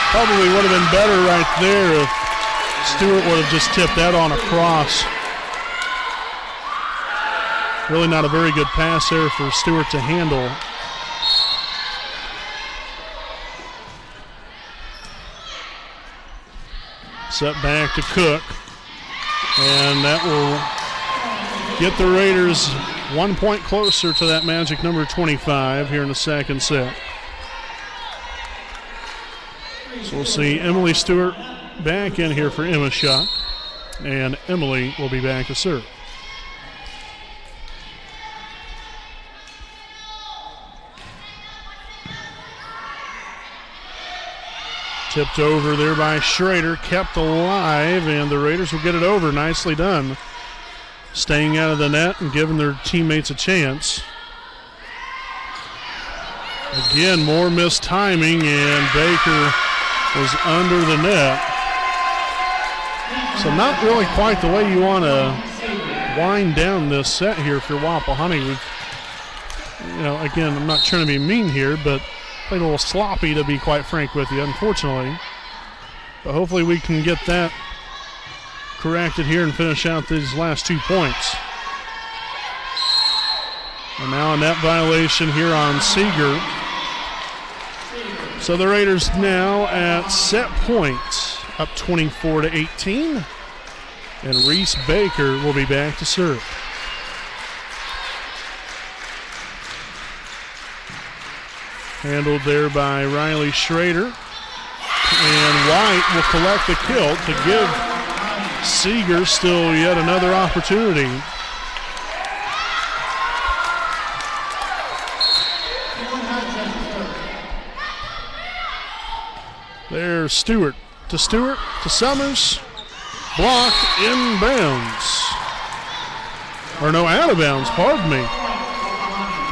probably would have been better right there if Stewart would have just tipped that on across. Really not a very good pass there for Stewart to handle. Set back to Cook. And that will get the Raiders 1 point closer to that magic number 25 here in the second set. So we'll see Emily Stewart back in here for Emma Shuck. And Emily will be back to serve. Tipped over there by Schrader, kept alive, and the Raiders will get it over. Nicely done. Staying out of the net and giving their teammates a chance. Again, more missed timing, and Baker was under the net. So not really quite the way you want to wind down this set here for Wapahani. Again, I'm not trying to be mean here, but played a little sloppy, to be quite frank with you, unfortunately. But hopefully we can get that corrected here and finish out these last 2 points. And now a net violation here on Seeger. So the Raiders now at set point, up 24-18. And Reese Baker will be back to serve. Handled there by Riley Schrader. And White will collect the kill to give Seeger still yet another opportunity. There's Stewart to Summers. Blocked inbounds. Or no, out of bounds, pardon me.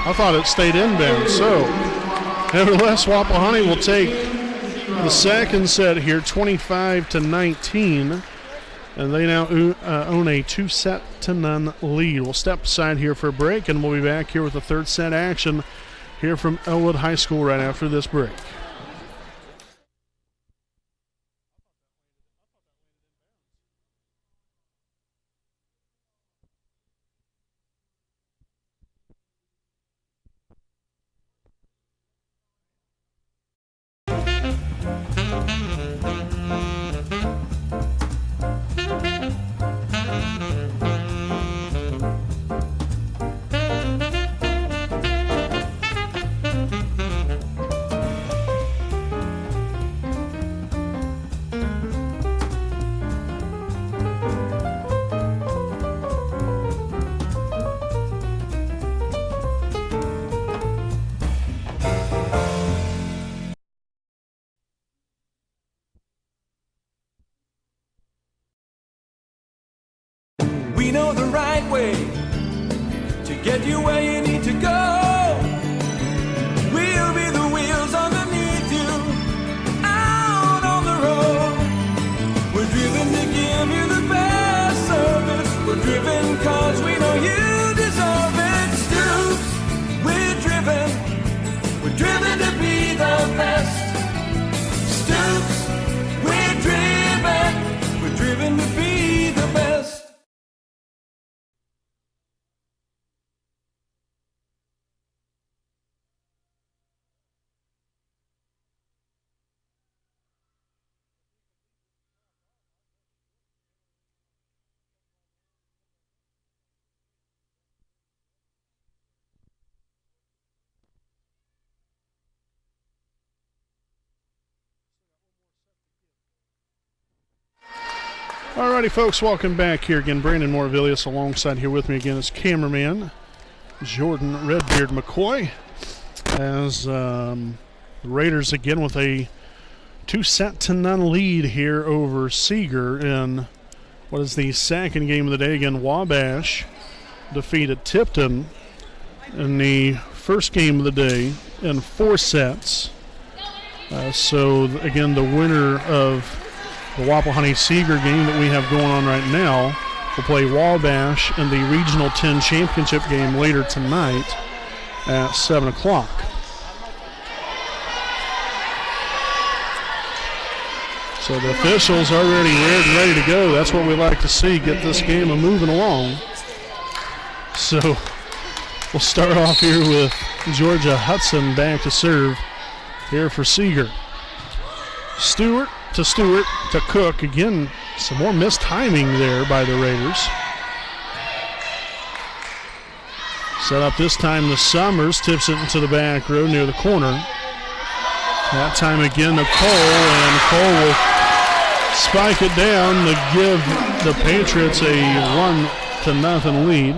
I thought it stayed inbound. So, nevertheless, Wapahani will take the second set here, 25-19. And they now own a 2-0 lead. We'll step aside here for a break, and we'll be back here with the third set action here from Elwood High School right after this break. We know the right way to get you where you need to go. We'll be the wheels underneath you, out on the road. We're driven to give you the best service. We're driven cause we know you deserve it. Stoops, we're driven to be the best. Stoops, we're driven to be the best. Alrighty, folks, welcome back here again. Brandon Morvillius alongside here with me again is cameraman Jordan Redbeard McCoy. As the Raiders again with a 2-0 lead here over Seeger in what is the second game of the day. Again, Wabash defeated Tipton in the first game of the day in 4 sets. So again, the winner of the Wapahani Seeger game that we have going on right now will play Wabash in the Regional 10 Championship game later tonight at 7 o'clock. So the officials are already ready to go. That's what we like to see, get this game moving along. So we'll start off here with Georgia Hudson back to serve here for Seeger. Stewart to Cook. Again, some more missed timing there by the Raiders. Set up this time to Summers. Tips it into the back row near the corner. That time again to Cole, and Cole will spike it down to give the Patriots a 1-0 lead.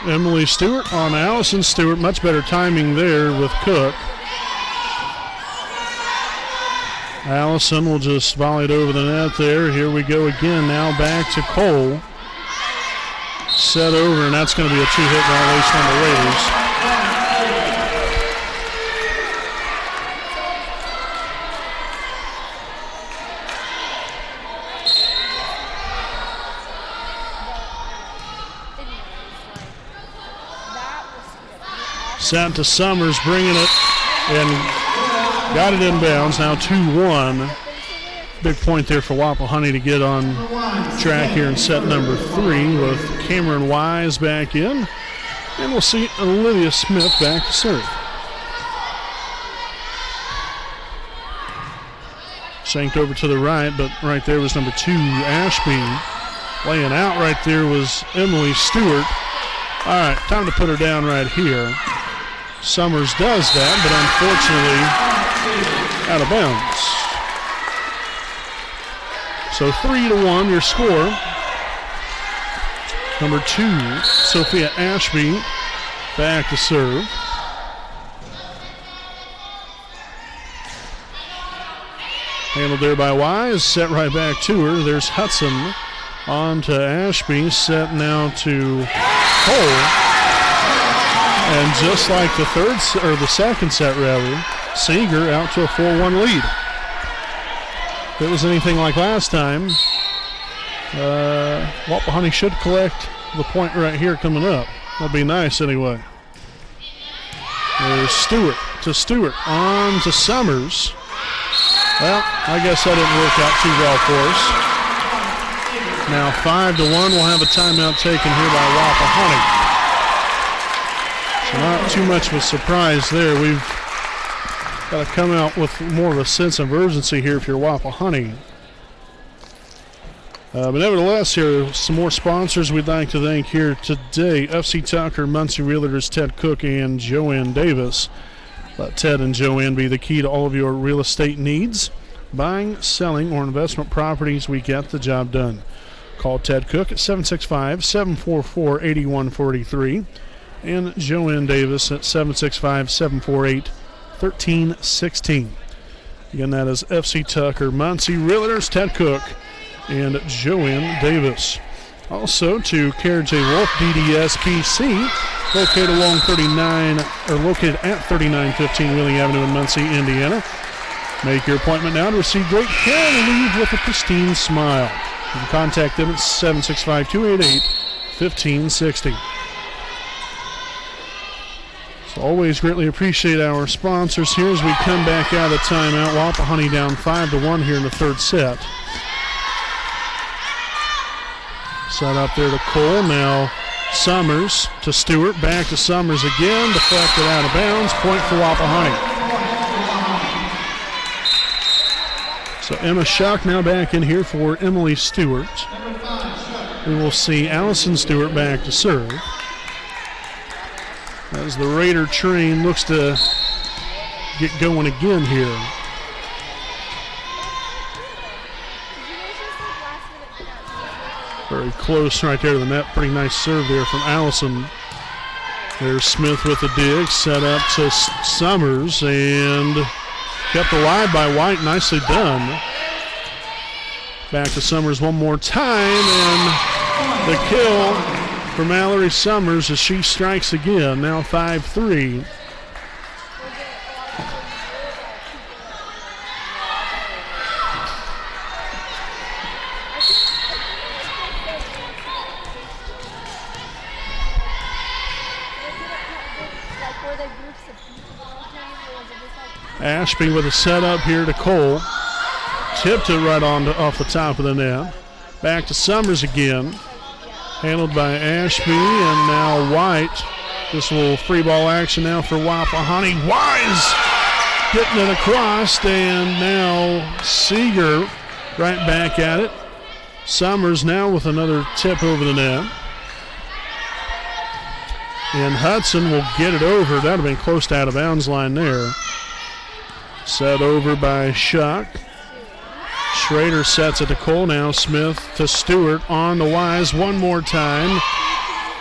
Emily Stewart on Allison Stewart. Much better timing there with Cook. Allison will just volley it over the net there. Here we go again. Now back to Cole. Set over, and that's going to be a 2-hit violation on the Raiders. Sent to Summers, bringing it, and got it inbounds. Now 2-1. Big point there for Wapahani to get on track here in set number 3 with Cameron Wise back in. And we'll see Olivia Smith back to serve. Shanked over to the right, but right there was number 2, Ashby. Laying out right there was Emily Stewart. All right, time to put her down right here. Summers does that, but unfortunately out of bounds. So 3-1 your score. Number 2, Sophia Ashby back to serve. Handled there by Wise. Set right back to her. There's Hudson on to Ashby. Set now to Cole. And just like the second set, rather, Seeger out to a 4-1 lead. If it was anything like last time, Wapahani should collect the point right here coming up. That'd be nice anyway. There's Stewart to Stewart, on to Summers. Well, I guess that didn't work out too well for us. Now 5-1, we'll have a timeout taken here by Wapahani. So not too much of a surprise there. We've got to come out with more of a sense of urgency here if you're Wapahani. But nevertheless, here are some more sponsors we'd like to thank here today. FC Tucker, Muncie Realtors, Ted Cook, and Joanne Davis. Let Ted and Joanne be the key to all of your real estate needs. Buying, selling, or investment properties, we get the job done. Call Ted Cook at 765-744-8143 and Joanne Davis at 765-748-1316. Again, that is FC Tucker, Muncie Realtors, Ted Cook, and Joanne Davis. Also to Carriage A. Wolf DDS PC, located at 3915 Wheeling Avenue in Muncie, Indiana. Make your appointment now to receive great care and leave with a pristine smile. You can contact them at 765-288-1560. So always greatly appreciate our sponsors here as we come back out of timeout. Wapahani down 5-1 here in the third set. Set up there to Cole. Now Summers to Stewart. Back to Summers again. Deflected out of bounds. Point for Wapahani. So Emma Schuck now back in here for Emily Stewart. We will see Allison Stewart back to serve. As the Raider train looks to get going again here. Very close right there to the net. Pretty nice serve there from Allison. There's Smith with the dig. Set up to Summers and kept alive by White. Nicely done. Back to Summers one more time. And the kill for Mallory Summers as she strikes again. Now 5-3. Ashby with a setup here to Cole. Tipped it right on off the top of the net. Back to Summers again. Handled by Ashby and now White. This little free ball action now for Wapahani. Wise getting it across and now Seeger right back at it. Summers now with another tip over the net. And Hudson will get it over. That would have been close to out of bounds line there. Set over by Schuck. Schrader sets it to Cole now. Smith to Stewart on to Wise one more time.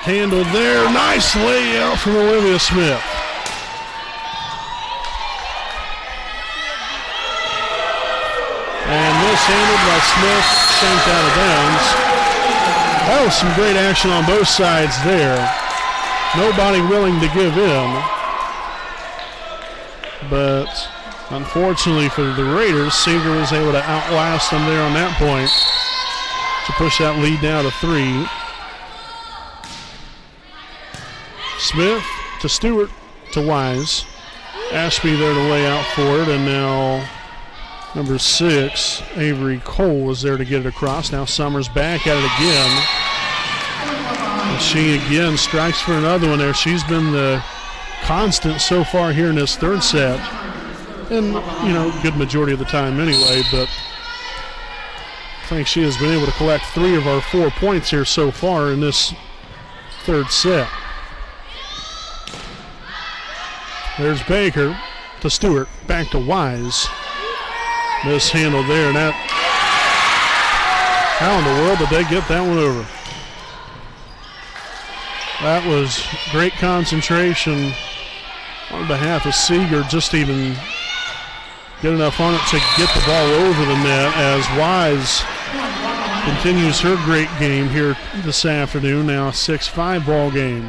Handled there. Nice layout from Olivia Smith. And mishandled by Smith, shanked out of bounds. That was some great action on both sides there. Nobody willing to give in. But unfortunately for the Raiders, Seeger was able to outlast them there on that point to push that lead down to 3. Smith to Stewart to Wise. Ashby there to lay out for it, and now number 6, Avery Cole, was there to get it across. Now Summers back at it again. And she again strikes for another one there. She's been the constant so far here in this third set. And, you know, good majority of the time anyway, but I think she has been able to collect 3 of our 4 points here so far in this third set. There's Baker to Stewart, back to Wise. Mishandled there, and that, how in the world did they get that one over? That was great concentration on behalf of Seeger, just even get enough on it to get the ball over the net as Wise continues her great game here this afternoon. Now a 6-5 ball game.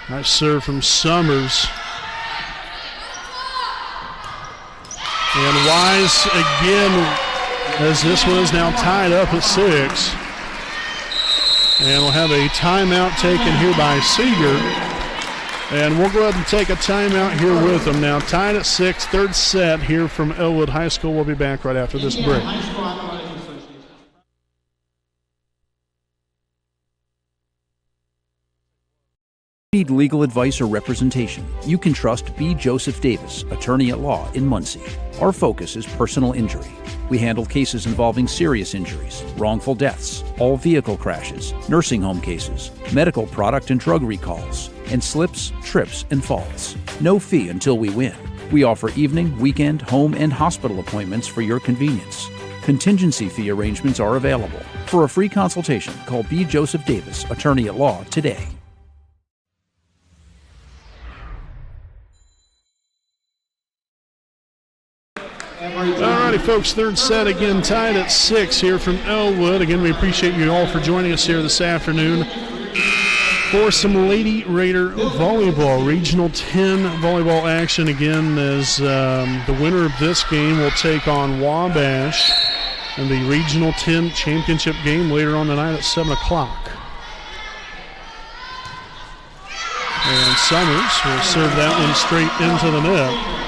Nice serve from Summers. And Wise again, as this one is now tied up at 6. And we'll have a timeout taken here by Seeger. And we'll go ahead and take a timeout here with them. Now tied at 6, third set here from Elwood High School. We'll be back right after this break. Need legal advice or representation, you can trust B. Joseph Davis, attorney at law in Muncie. Our focus is personal injury. We handle cases involving serious injuries, wrongful deaths, all vehicle crashes, nursing home cases, medical product and drug recalls, and slips, trips, and falls. No fee until we win. We offer evening, weekend, home, and hospital appointments for your convenience. Contingency fee arrangements are available. For a free consultation, call B. Joseph Davis, attorney at law, today. Alrighty, folks, third set again tied at 6 here from Elwood. Again, we appreciate you all for joining us here this afternoon for some Lady Raider volleyball, Regional 10 volleyball action again, as the winner of this game will take on Wabash in the Regional 10 championship game later on tonight at 7 o'clock. And Summers will serve that one straight into the net.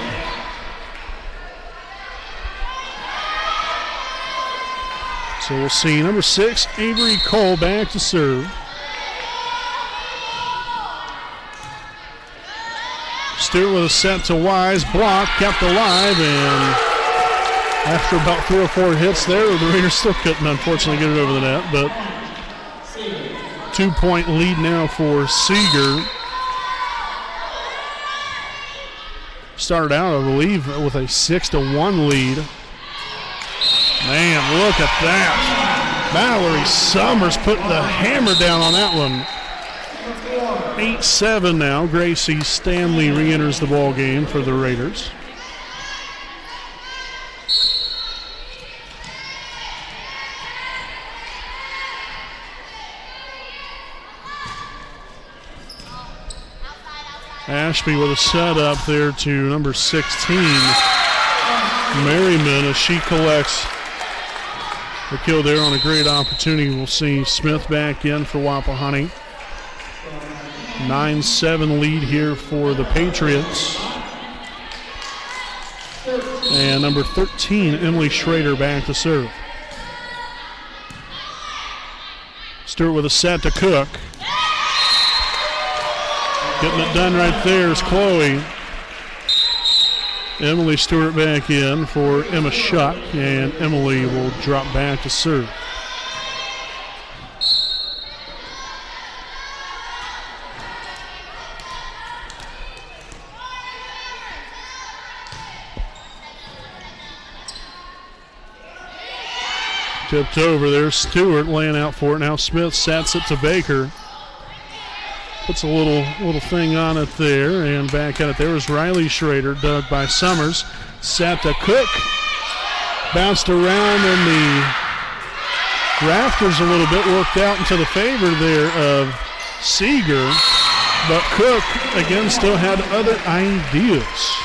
So we'll see number 6, Avery Cole, back to serve. Stewart with a set to Wise, block, kept alive, and after about 3 or 4 hits there, the Raiders still couldn't unfortunately get it over the net, but 2-point lead now for Seeger. Started out, I believe, with a 6-1 lead. Man, look at that. Mallory Summers putting the hammer down on that one. 8-7 now. Gracie Stanley re-enters the ball game for the Raiders. Ashby with a set up there to number 16, Merriman, as she collects the kill there on a great opportunity. We'll see Smith back in for Wapahani. 9-7 lead here for the Patriots. And number 13, Emily Schrader, back to serve. Stewart with a set to Cook. Getting it done right there is Chloe. Emily Stewart back in for Emma Shuck, and Emily will drop back to serve. Tipped over there. Stewart laying out for it. Now Smith sets it to Baker. Puts a little thing on it there, and back at it there is Riley Schrader, dug by Summers. Set to Cook. Bounced around in the rafters a little bit, worked out into the favor there of Seeger, but Cook again still had other ideas.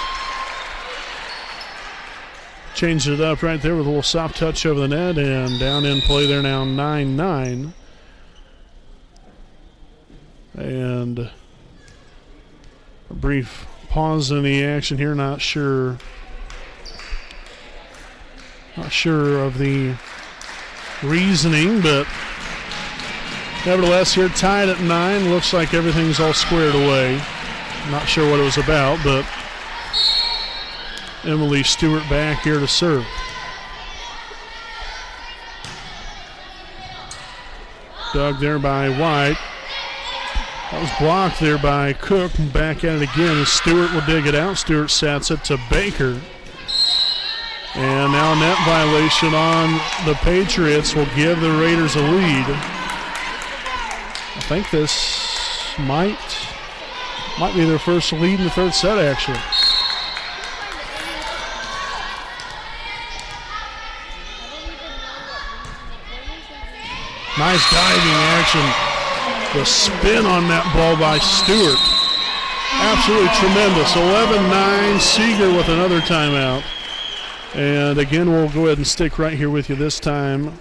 Changed it up right there with a little soft touch over the net, and down in play there now, 9-9. And a brief pause in the action here. Not sure of the reasoning, but nevertheless here tied at 9. Looks like everything's all squared away. Not sure what it was about, but Emily Stewart back here to serve. Dug there by White. That was blocked there by Cook. Back at it again as Stewart will dig it out. Stewart sets it to Baker. And now a net violation on the Patriots will give the Raiders a lead. I think this might be their first lead in the third set, actually. Nice diving action. The spin on that ball by Stewart. Absolutely tremendous. 11-9, Seeger with another timeout. And again, we'll go ahead and stick right here with you this time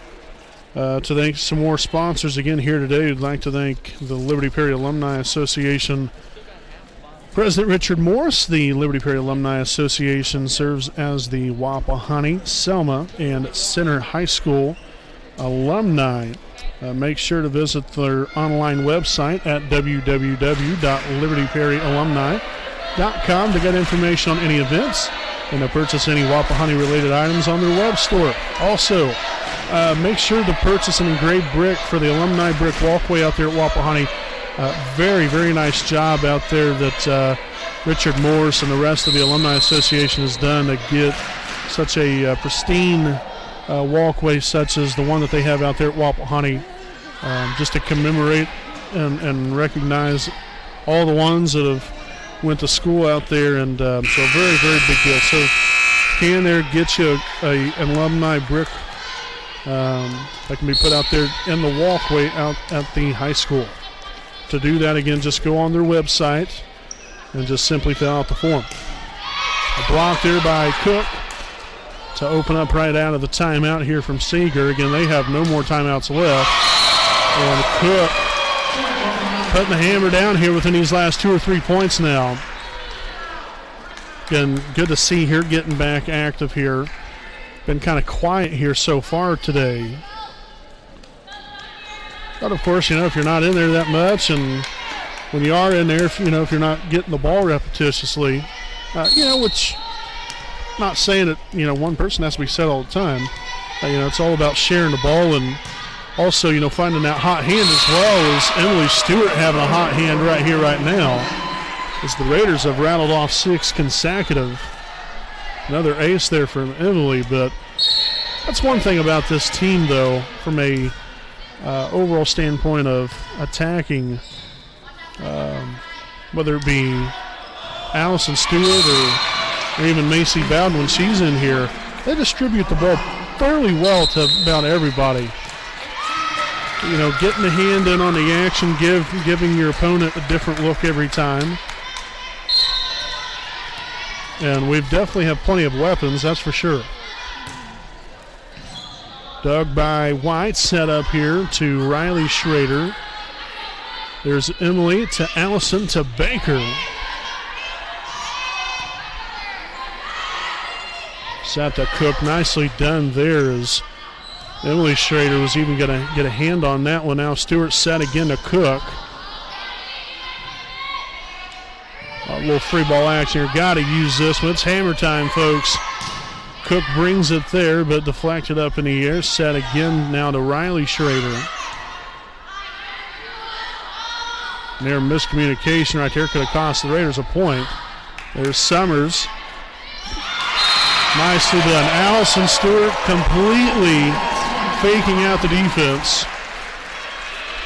to thank some more sponsors again here today. We'd like to thank the Liberty Perry Alumni Association. President Richard Morris, the Liberty Perry Alumni Association, serves as the Wapahani, Selma, and Center High School alumni. Make sure to visit their online website at www.libertyperryalumni.com to get information on any events and to purchase any Wapahani-related items on their web store. Also, make sure to purchase an engraved brick for the alumni brick walkway out there at Wapahani. Very, very nice job out there that Richard Morris and the rest of the Alumni Association has done to get such a pristine walkway such as the one that they have out there at Wapahani, just to commemorate and recognize all the ones that have went to school out there, and so very, very big deal. So can there get you an alumni brick that can be put out there in the walkway out at the high school. To do that, again, just go on their website and just simply fill out the form. A block there by Cook to open up right out of the timeout here from Seeger. Again, they have no more timeouts left. And Cook putting the hammer down here within these last 2 or 3 points now. Again, good to see her getting back active here. Been kind of quiet here so far today. But of course, if you're not in there that much, and when you are in there, if you're not getting the ball repetitiously, which not saying that one person has to be set all the time. It's all about sharing the ball, and also finding that hot hand as well as Emily Stewart having a hot hand right here, right now, as the Raiders have rattled off 6 consecutive. Another ace there from Emily, but that's one thing about this team, though, from a overall standpoint of attacking, whether it be Allison Stewart or even Macy Bowden when she's in here, they distribute the ball fairly well to about everybody. Getting the hand in on the action, giving your opponent a different look every time. And we've definitely have plenty of weapons, that's for sure. Dug by White, set up here to Riley Schrader. There's Emily to Allison to Baker. Set to Cook, nicely done there as Emily Schrader was even going to get a hand on that one. Now Stewart set again to Cook. A little free ball action here. Got to use this one. It's hammer time, folks. Cook brings it there, but deflected up in the air. Set again now to Riley Schrader. Near miscommunication right there. Could have cost the Raiders a point. There's Summers. Nicely done. Allison Stewart completely faking out the defense.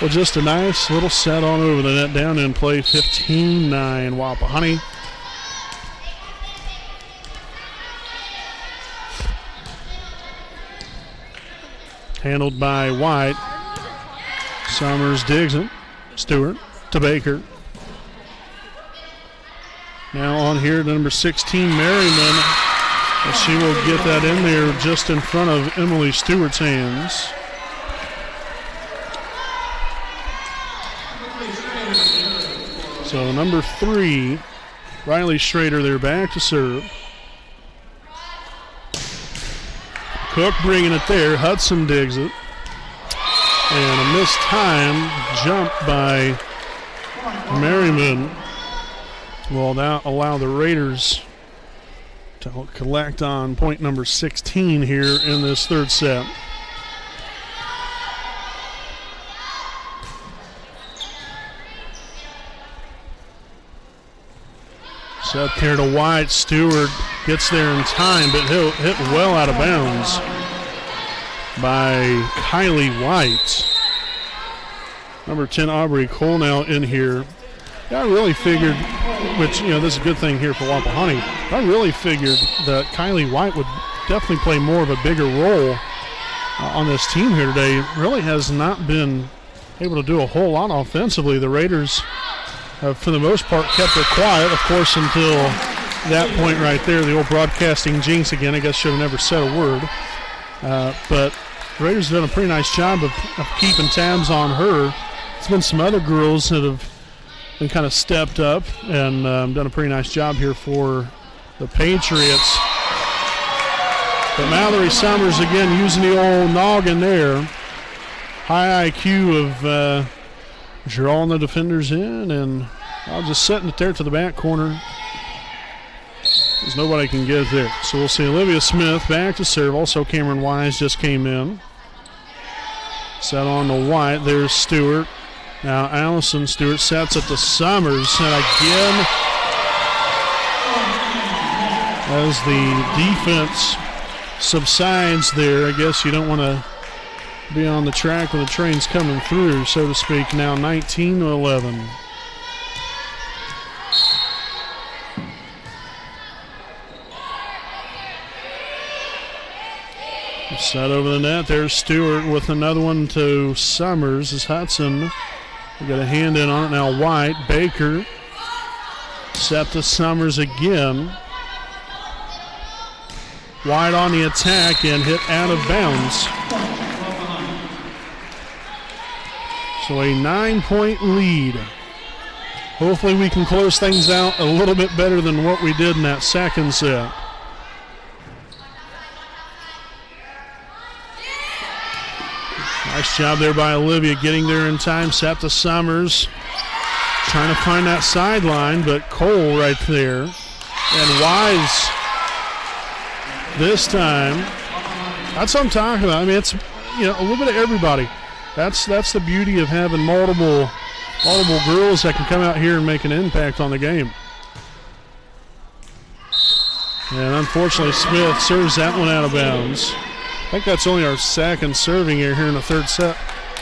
Well, just a nice little set on over the net, down in play. 15-9 Wapahani. Handled by White. Summers digs it. Stewart to Baker. Now on here to number 16, Merriman. She will get that in there just in front of Emily Stewart's hands. So number 3, Riley Schrader there back to serve. Cook bringing it there. Hudson digs it. And a missed time jump by Merriman will now allow the Raiders to collect on point number 16 here in this third set. Set there to White. Stewart Gets there in time, but he'll hit well out of bounds by Kylie White. Number 10, Aubrey Cole now in here. I really figured, which, this is a good thing here for Wapahani. I really figured that Kylie White would definitely play more of a bigger role on this team here today. Really has not been able to do a whole lot offensively. The Raiders have, for the most part, kept her quiet, of course, until that point right there. The old broadcasting jinx again. I guess should have never said a word. But the Raiders have done a pretty nice job of keeping tabs on her. There's been some other girls that have been kind of stepped up and done a pretty nice job here for the Patriots. But Mallory Summers again using the old noggin there. High IQ of drawing the defenders in, and I'll just setting it there to the back corner. Because nobody can get there. So we'll see Olivia Smith back to serve. Also Cameron Wise just came in. Set on to White. There's Stewart. Now Allison Stewart sets it to Summers. And again, as the defense subsides there, I guess you don't want to be on the track when the train's coming through, so to speak. Now 19-11. Set over the net. There's Stewart with another one to Summers as Hudson. We got a hand in on it now. White, Baker. Set to Summers again. White on the attack and hit out of bounds. So a 9-point lead. Hopefully we can close things out a little bit better than what we did in that second set. Nice job there by Olivia getting there in time. Set to Summers. Trying to find that sideline, but Cole right there. And Wise this time. That's what I'm talking about. I mean, it's a little bit of everybody. That's the beauty of having multiple girls that can come out here and make an impact on the game. And unfortunately, Smith serves that one out of bounds. I think that's only our second serving here in the third set.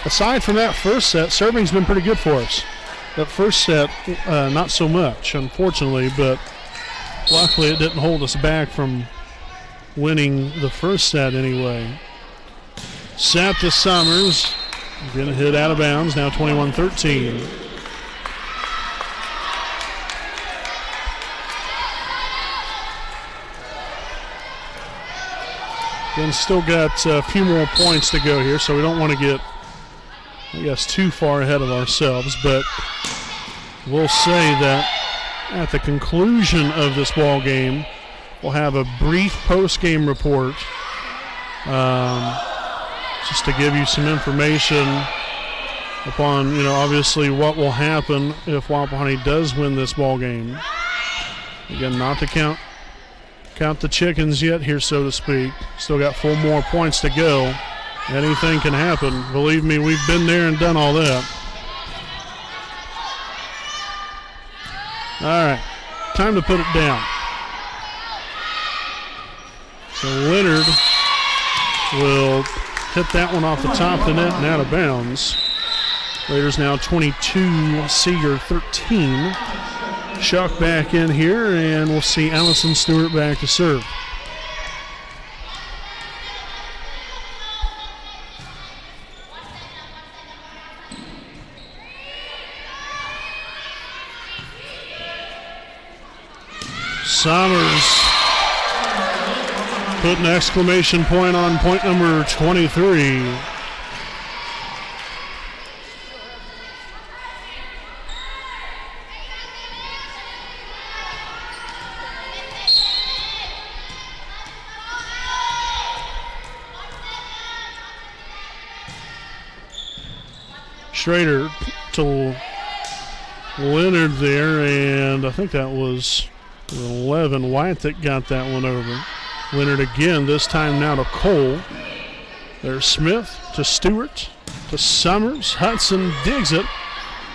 Aside from that first set, serving's been pretty good for us. That first set, not so much, unfortunately, but luckily it didn't hold us back from winning the first set anyway. Set to Summers. Going to hit out of bounds, now 21-13. Again, still got a few more points to go here, so we don't want to get, I guess, too far ahead of ourselves, but we'll say that at the conclusion of this ball game, we'll have a brief post-game report just to give you some information upon, obviously what will happen if Wapahani does win this ball game. Again, not to count the chickens yet here, so to speak. Still got 4 more points to go. Anything can happen. Believe me, we've been there and done all that. All right, time to put it down. So Leonard will hit that one off the top of the net and out of bounds. Raiders now 22, Seeger 13. Shuck back in here, and we'll see Allison Stewart back to serve. Summers put an exclamation point on point number 23. Schrader to Leonard there, and I think that was 11. White that got that one over. Leonard again, this time now to Cole. There's Smith to Stewart to Summers. Hudson digs it,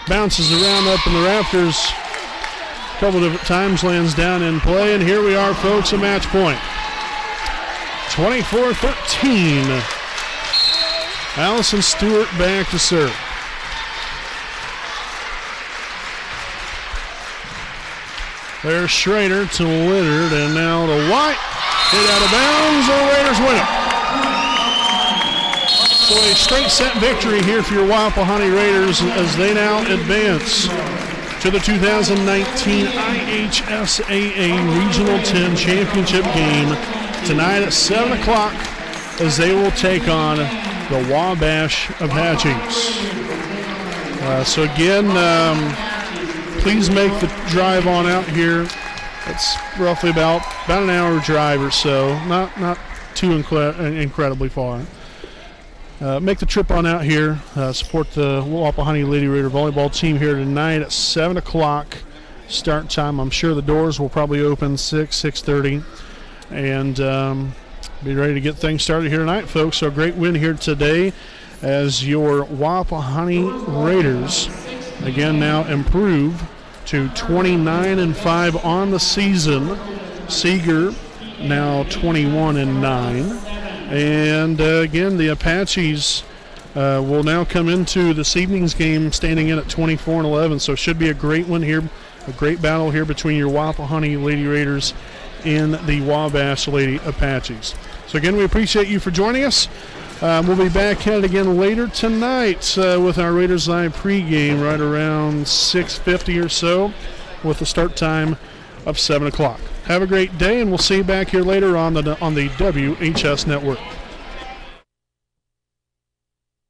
bounces around up in the rafters. couple different times, lands down in play, and here we are, folks, a match point. 24-13. Allison Stewart back to serve. There's Schrader to Leonard, and now to White. Hit out of bounds, the Raiders win it. So a straight set victory here for your Wapahani Raiders as they now advance to the 2019 IHSAA Regional 10 Championship game tonight at 7 o'clock as they will take on the Wabash Apaches. So again, please make the drive on out here. It's roughly about an hour drive or so, not too incredibly far. Make the trip on out here. Support the Wapahani Lady Raider volleyball team here tonight at 7 o'clock start time. I'm sure the doors will probably open 6:30, and be ready to get things started here tonight, folks. So a great win here today as your Wapahani Raiders again now improve to 29-5 on the season. Seeger now 21-9. And again, the Apaches will now come into this evening's game standing in at 24-11. So it should be a great one here, a great battle here between your Wapahani Lady Raiders and the Wabash Lady Apaches. So again, we appreciate you for joining us. We'll be back at it again later tonight with our Raiders Live pregame right around 6:50 or so with the start time of 7 o'clock. Have a great day, and we'll see you back here later on the WHS Network.